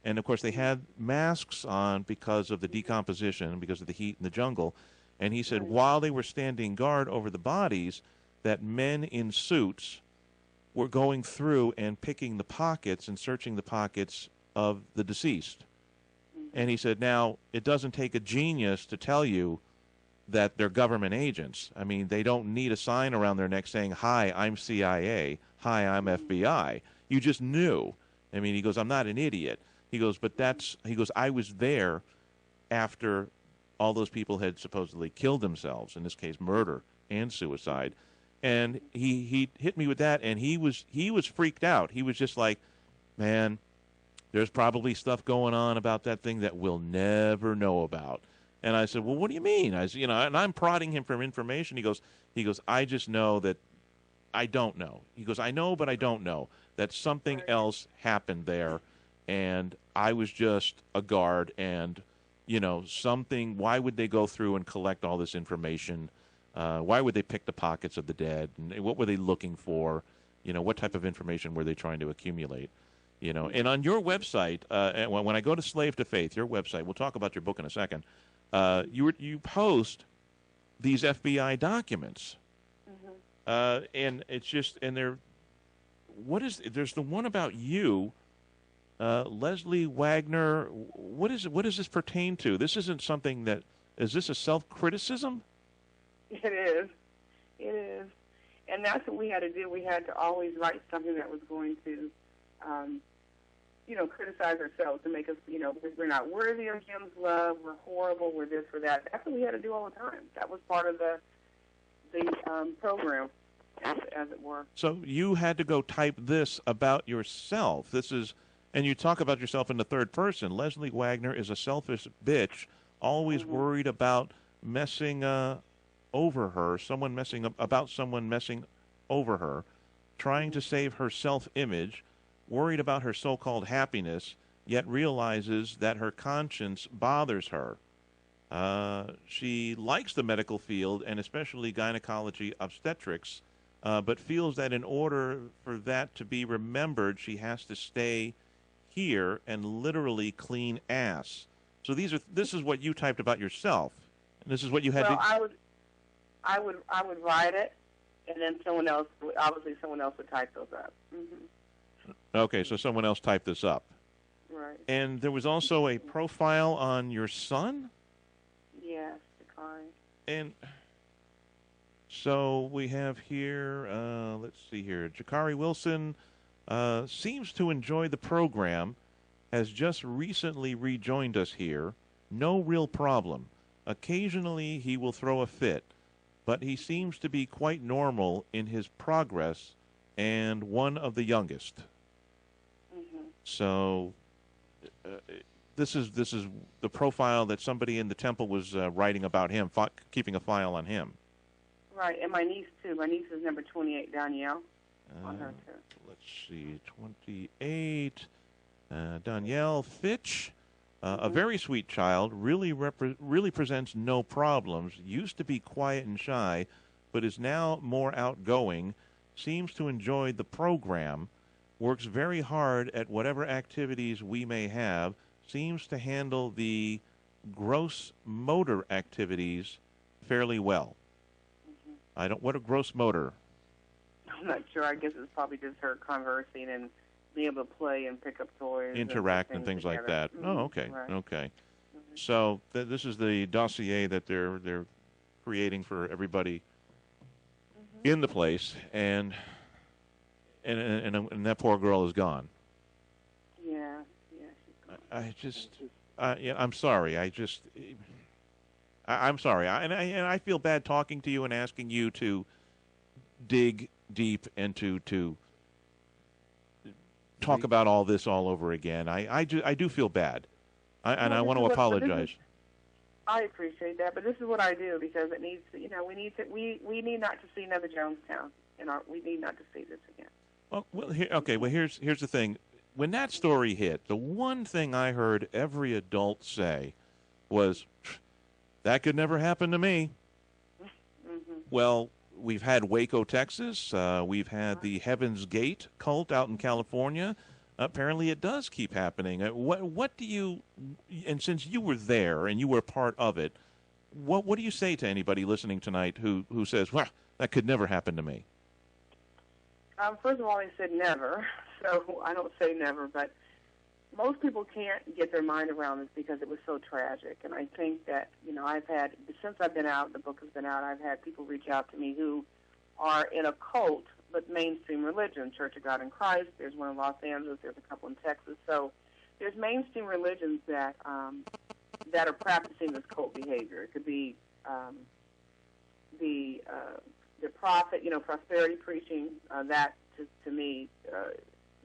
And, of course, they had masks on because of the decomposition, because of the heat in the jungle. And he said while they were standing guard over the bodies, that men in suits were going through and picking the pockets and searching the pockets of the deceased. And he said, now, it doesn't take a genius to tell you that they're government agents. I mean, they don't need a sign around their neck saying, "Hi, I'm CIA. Hi, I'm FBI." You just knew. I mean, he goes, "I'm not an idiot." He goes, I was there after all those people had supposedly killed themselves, in this case, murder and suicide. And he hit me with that, and he was freaked out. He was just like, "Man, there's probably stuff going on about that thing that we'll never know about." And I said, "Well, what do you mean?" I said, and I'm prodding him for information. He goes, "I just know that I don't know." He goes, "I know, but I don't know that something else happened there, and I was just a guard, and something. Why would they go through and collect all this information? Why would they pick the pockets of the dead? And what were they looking for? What type of information were they trying to accumulate?" And on your website, when I go to Slave to Faith, your website, we'll talk about your book in a second. You post these FBI documents, and it's just, and there's the one about you, Leslie Wagner. What does this pertain to? This isn't something is this a self-criticism? It is, and that's what we had to do. We had to always write something that was going to, criticize ourselves, to make us, we're not worthy of Jim's love, we're horrible, we're this, we're that. That's what we had to do all the time. That was part of the program, as it were. So you had to go type this about yourself. And you talk about yourself in the third person. Leslie Wagner is a selfish bitch, always worried about messing over her, someone messing over her, trying to save her self-image, worried about her so-called happiness, yet realizes that her conscience bothers her. She likes the medical field, and especially gynecology obstetrics, but feels that in order for that to be remembered, she has to stay here and literally clean ass. So this is what you typed about yourself, and this is what you had to... I would write it, and then someone else would type those up. Okay, so someone else typed this up. Right. And there was also a profile on your son? Yes, Jakari. And so we have here, let's see here, Jakari Wilson seems to enjoy the program, has just recently rejoined us here. No real problem. Occasionally he will throw a fit, but he seems to be quite normal in his progress and one of the youngest. So this is the profile that somebody in the temple was writing about him, keeping a file on him. Right, and my niece, too. My niece is number 28, Danielle, on her, too. Let's see, 28, Danielle Fitch, a very sweet child, really presents no problems, used to be quiet and shy, but is now more outgoing, seems to enjoy the program, works very hard at whatever activities we may have, seems to handle the gross motor activities fairly well. What a gross motor? I'm not sure. I guess it's probably just her conversing and being able to play and pick up toys. Interact and things together. like that. Mm-hmm. Oh, okay. Right. Okay. Mm-hmm. So this is the dossier that they're creating for everybody in the place, and that poor girl is gone. Yeah, she's gone. I'm sorry. I'm sorry. I feel bad talking to you and asking you to dig deep and to talk about all this all over again. I do feel bad, and I want to apologize. I appreciate that, but this is what I do because it needs to, we need not to see another Jonestown. We need not to see this again. Here's the thing. When that story hit, the one thing I heard every adult say was, "That could never happen to me." Mm-hmm. Well, we've had Waco, Texas. We've had the Heaven's Gate cult out in California. Apparently, it does keep happening. What do you? And since you were there and you were part of it, what do you say to anybody listening tonight who says, "Well, that could never happen to me"? First of all, I said never, so I don't say never. But most people can't get their mind around this because it was so tragic. And I think that I've had, since I've been out, the book has been out. I've had people reach out to me who are in a cult, but mainstream religion, Church of God in Christ. There's one in Los Angeles. There's a couple in Texas. So there's mainstream religions that are practicing this cult behavior. It could be the prophet, prosperity preaching. That to me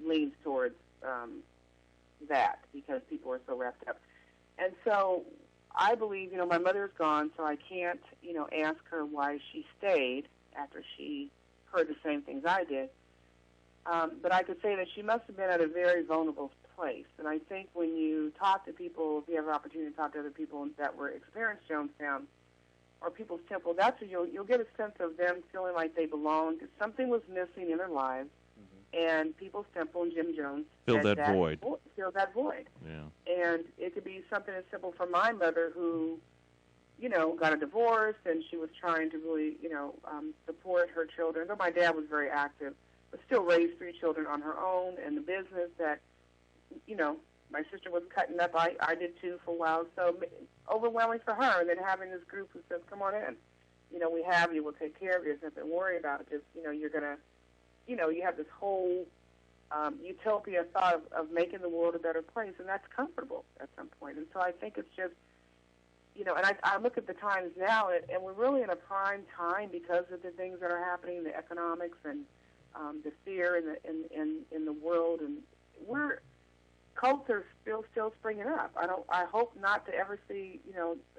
leans towards that because people are so wrapped up. And so I believe, my mother's gone, so I can't, ask her why she stayed after she heard the same things I did. But I could say that she must have been at a very vulnerable place. And I think when you talk to people, if you have an opportunity to talk to other people that were experienced Jonestown or Peoples Temple, that's where you'll get a sense of them feeling like they belonged. Something was missing in their lives, and Peoples Temple and Jim Jones filled that void. Filled that void. Yeah. And it could be something as simple for my mother who, got a divorce, and she was trying to really, support her children. Though my dad was very active, but still raised 3 children on her own, and the business that, my sister was cutting up. I did too for a while. So overwhelming for her, and then having this group who says, "Come on in, we have you. We'll take care of you. There's nothing to worry about. Just, you're gonna, you have this whole utopia thought of making the world a better place, and that's comfortable at some point. And so I think it's just, and I look at the times now, and we're really in a prime time because of the things that are happening, the economics and the fear in the world, and cults are still springing up. I hope not to ever see,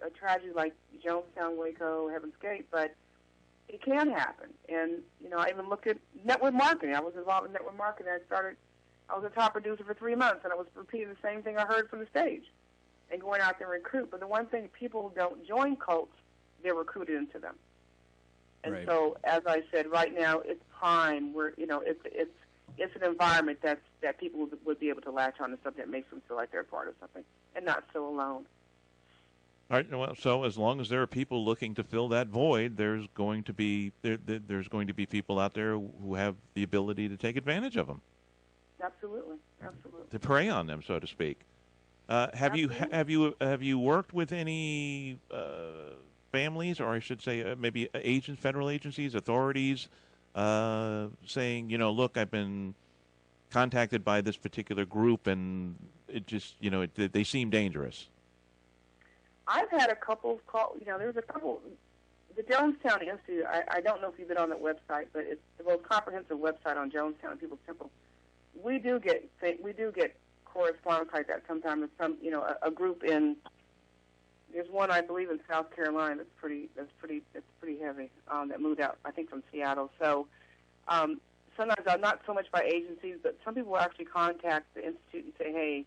a tragedy like Jonestown, Waco, Heaven's Gate, but it can happen. And, I even look at network marketing. I was involved in network marketing. I was a top producer for 3 months, and I was repeating the same thing I heard from the stage and going out there and recruit. But the one thing, people who don't join cults, they're recruited into them. And right. So, as I said, right now it's prime. It's an environment that people would be able to latch on to something that makes them feel like they're part of something and not so alone. All right. Well, so as long as there are people looking to fill that void, there's going to be people out there who have the ability to take advantage of them. Absolutely. To prey on them, so to speak. Have you worked with any families, or I should say, maybe federal agencies, authorities, saying, look, I've been contacted by this particular group, and it just, they seem dangerous? I've had a couple of calls. There's a couple. The Jonestown Institute, I don't know if you've been on that website, but it's the most comprehensive website on Jonestown and Peoples Temple. We do get correspondence like that sometimes with some, a group in. There's one, I believe, in South Carolina that's pretty heavy, that moved out, I think, from Seattle. So sometimes, not so much by agencies, but some people will actually contact the institute and say, hey,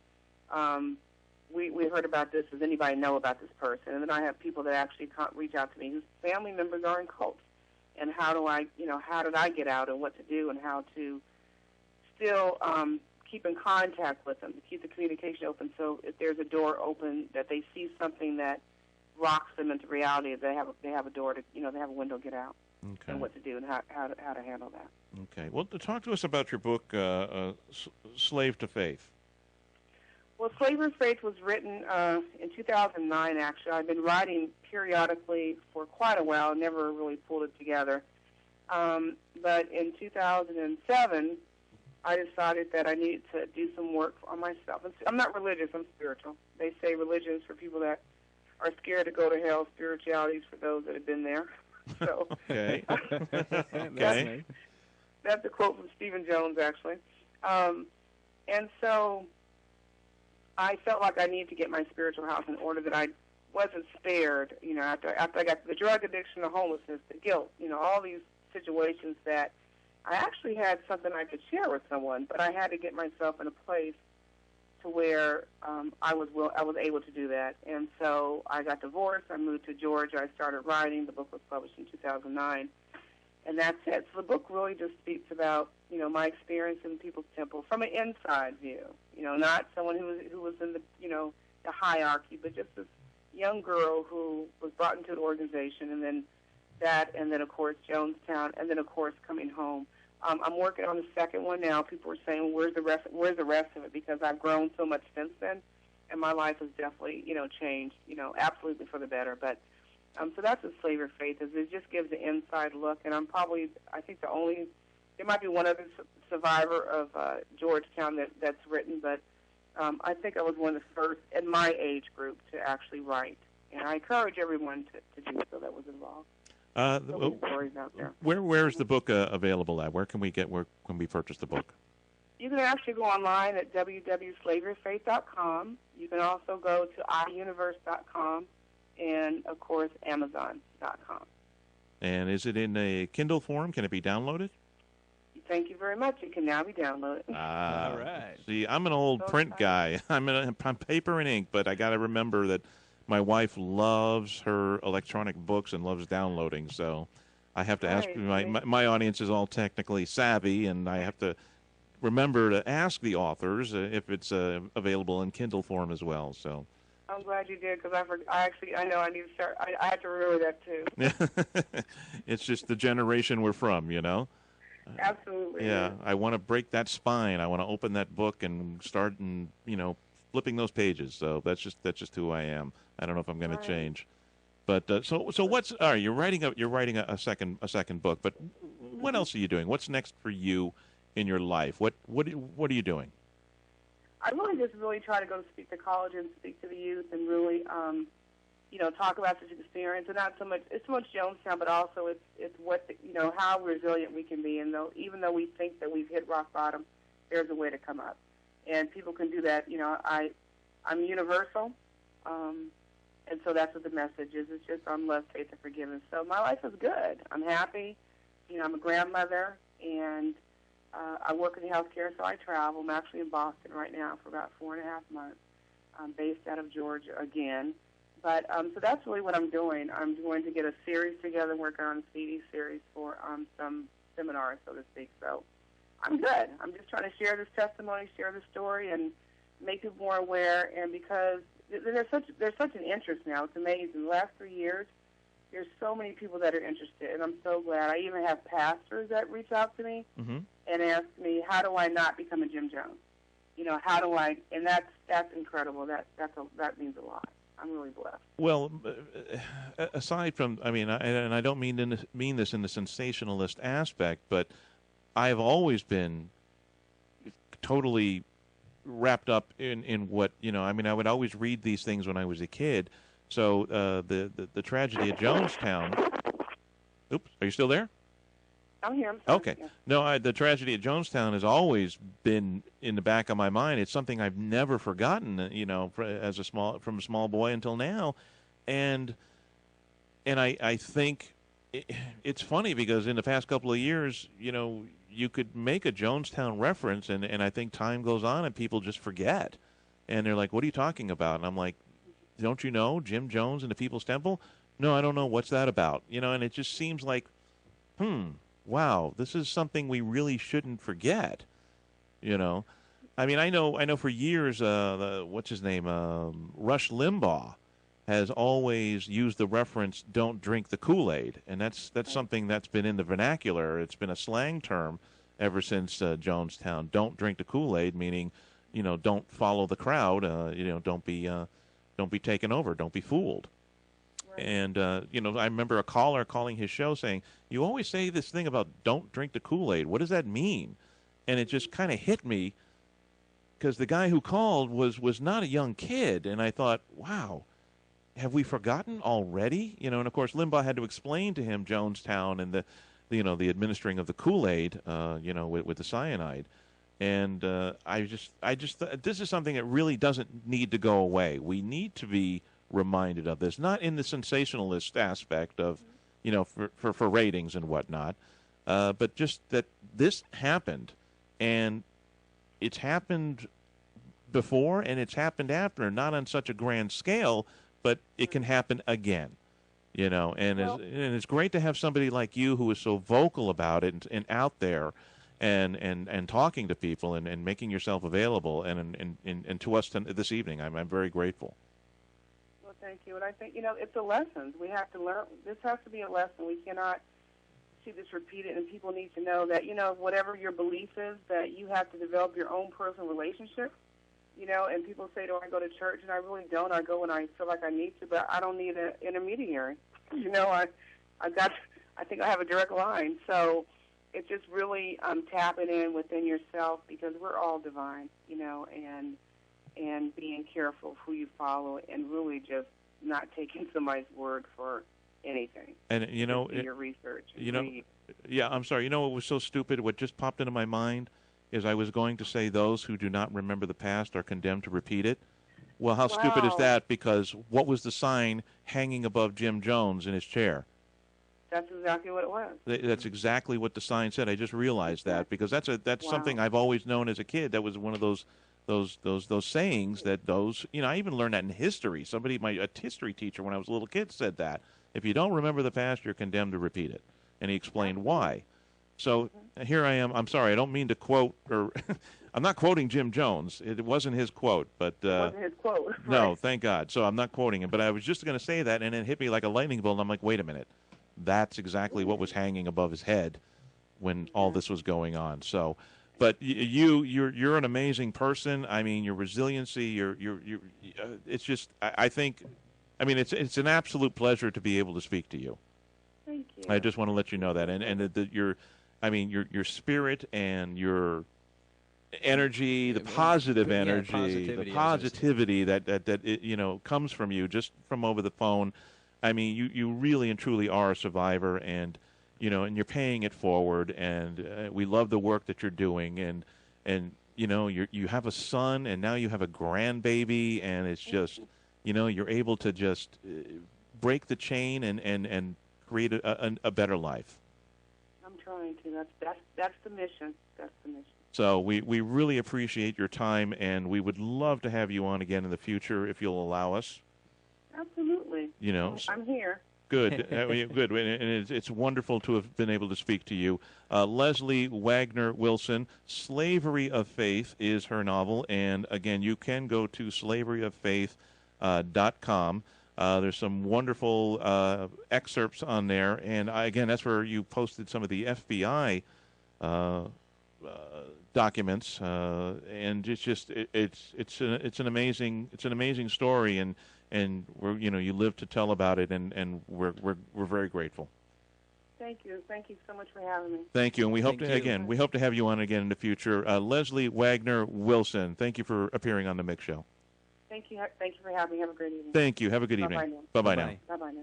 we heard about this. Does anybody know about this person? And then I have people that actually reach out to me whose family members are in cults. And how did I get out and what to do and how to still keep in contact with them, to keep the communication open, so if there's a door open, that they see something that rocks them into reality, they have a door to, they have a window to get out, okay, and what to do and how to handle that. Okay. Well, talk to us about your book, Slave to Faith. Well, Slave to Faith was written in 2009, actually. I've been writing periodically for quite a while, never really pulled it together. But in 2007, I decided that I needed to do some work on myself. I'm not religious, I'm spiritual. They say religion is for people that are scared to go to hell. Spirituality is for those that have been there. So, okay. Okay. That's a quote from Stephen Jones, actually. And so I felt like I needed to get my spiritual house in order, that I wasn't spared, after I got the drug addiction, the homelessness, the guilt, all these situations that I actually had something I could share with someone, but I had to get myself in a place to where I was able to do that. And so I got divorced. I moved to Georgia. I started writing. The book was published in 2009, and that's it. So the book really just speaks about my experience in Peoples Temple from an inside view. Not someone who was in the the hierarchy, but just this young girl who was brought into an organization, and then of course Jonestown, and then of course coming home. I'm working on the second one now. People are saying, "Where's the rest of it?" Because I've grown so much since then, and my life has definitely, changed, absolutely for the better. But so that's what Slave to Faith is. It just gives an inside look, and I think there might be one other survivor of Georgetown that's written, but I think I was one of the first in my age group to actually write, and I encourage everyone to do so that was involved. Stories out there. Where is the book available at? Where can we purchase the book? You can actually go online at www.slaveryfaith.com. You can also go to iuniverse.com and, of course, Amazon.com. And is it in a Kindle form? Can it be downloaded? Thank you very much. It can now be downloaded. All right. See, I'm an old print guy. I'm paper and ink, but I got to remember that my wife loves her electronic books and loves downloading, so I have to ask. My audience is all technically savvy, and I have to remember to ask the authors if it's available in Kindle form as well. So I'm glad you did, because I know I need to start. I have to remember that too. It's just the generation we're from, Absolutely. Yeah, I want to break that spine. I want to open that book and start flipping those pages. So that's just who I am. I don't know if I'm going to change, but so what's? All right, you're writing a second book, but what else are you doing? What's next for you in your life? What are you doing? I really try to go speak to college and speak to the youth and really talk about this experience, and not so much Jonestown, but also it's what how resilient we can be, and even though we think that we've hit rock bottom, there's a way to come up, and people can do that. I'm universal. And so that's what the message is. It's just on love, faith, and forgiveness. So my life is good. I'm happy. I'm a grandmother, and I work in healthcare, so I travel. I'm actually in Boston right now for about 4.5 months. I'm based out of Georgia again. But so that's really what I'm doing. I'm going to get a series together, working on a CD series for some seminars, so to speak. So I'm good. I'm just trying to share this testimony, share the story, and make people more aware. And because there's such an interest now. It's amazing. The last 3 years, there's so many people that are interested, and I'm so glad. I even have pastors that reach out to me and ask me, how do I not become a Jim Jones? How do I? And that's incredible. That means a lot. I'm really blessed. Well, aside from, and I don't mean this in the sensationalist aspect, but I've always been totally wrapped up in what, I would always read these things when I was a kid. So the tragedy at Jonestown. Oops, are you still there? I'm here. I'm sorry. Okay. Yeah. No, the tragedy at Jonestown has always been in the back of my mind. It's something I've never forgotten, from a small boy until now. And I think it's funny because in the past couple of years, you could make a Jonestown reference, and I think time goes on and people just forget. And they're like, what are you talking about? And I'm like, don't you know Jim Jones and the Peoples Temple? No, I don't know. What's that about? And it just seems like, wow, this is something we really shouldn't forget. I mean, I know for years, what's his name, Rush Limbaugh, has always used the reference "don't drink the Kool-Aid," and that's something that's been in the vernacular. It's been a slang term ever since Jonestown. Don't drink the Kool-Aid, meaning, don't follow the crowd. Don't be taken over. Don't be fooled. And, I remember a caller calling his show saying, you always say this thing about don't drink the Kool-Aid. What does that mean? And it just kind of hit me because the guy who called was not a young kid. And I thought, wow, have we forgotten already? And, of course, Limbaugh had to explain to him Jonestown and the administering of the Kool-Aid, with the cyanide. And I just this is something that really doesn't need to go away. We need to be reminded of this, not in the sensationalist aspect of, for ratings and whatnot, but just that this happened, and it's happened before and it's happened after, not on such a grand scale, but it can happen again, and it's great to have somebody like you who is so vocal about it and out there and talking to people and making yourself available and to us this evening. I'm very grateful. Thank you. And I think, it's a lesson. We have to learn. This has to be a lesson. We cannot see this repeated, and people need to know that, whatever your belief is, that you have to develop your own personal relationship, and people say, do I go to church? And I really don't. I go when I feel like I need to, but I don't need an intermediary. I think I have a direct line. So it's just really tapping in within yourself, because we're all divine, and being careful of who you follow, and really just not taking somebody's word for anything. And do your research. Yeah, I'm sorry. What was so stupid? What just popped into my mind is I was going to say those who do not remember the past are condemned to repeat it. Well, how stupid is that? Because what was the sign hanging above Jim Jones in his chair? That's exactly what it was. That's exactly what the sign said. I just realized that because that's something I've always known as a kid. That was one of those sayings that I even learned that in history. A history teacher when I was a little kid said that. If you don't remember the past, you're condemned to repeat it. And he explained why. So here I am. I'm sorry, I don't mean to quote, or I'm not quoting Jim Jones. It wasn't his quote, but it wasn't his quote. Right. No, thank God. So I'm not quoting him, but I was just going to say that, and it hit me like a lightning bolt. And I'm like, wait a minute, that's exactly what was hanging above his head when all this was going on. So. But you're an amazing person. I mean, your resiliency, it's just, I think, it's an absolute pleasure to be able to speak to you. Thank you. I just want to let you know that, and your spirit and your energy, the positive energy, the positivity that comes from you just from over the phone. I mean, you really and truly are a survivor, and you're paying it forward, and we love the work that you're doing, and you have a son, and now you have a grandbaby, and it's just, you're able to just break the chain and create a better life. I'm trying to. That's the mission. That's the mission. So we really appreciate your time, and we would love to have you on again in the future if you'll allow us. Absolutely. I'm here. Good, good, and it's wonderful to have been able to speak to you. Leslie Wagner-Wilson, Slavery of Faith is her novel, and again, you can go to slaveryoffaith.com. There's some wonderful excerpts on there, and again, that's where you posted some of the FBI documents, and it's just it's an amazing story, and you live to tell about it, and we're very grateful. Thank you so much for having me. Thank you, and we hope to have you on again in the future. Leslie Wagner-Wilson, thank you for appearing on the Mick Show. Thank you for having me. Have a great evening. Thank you. Have a good evening. Bye-bye now. Bye-bye now. Bye-bye now.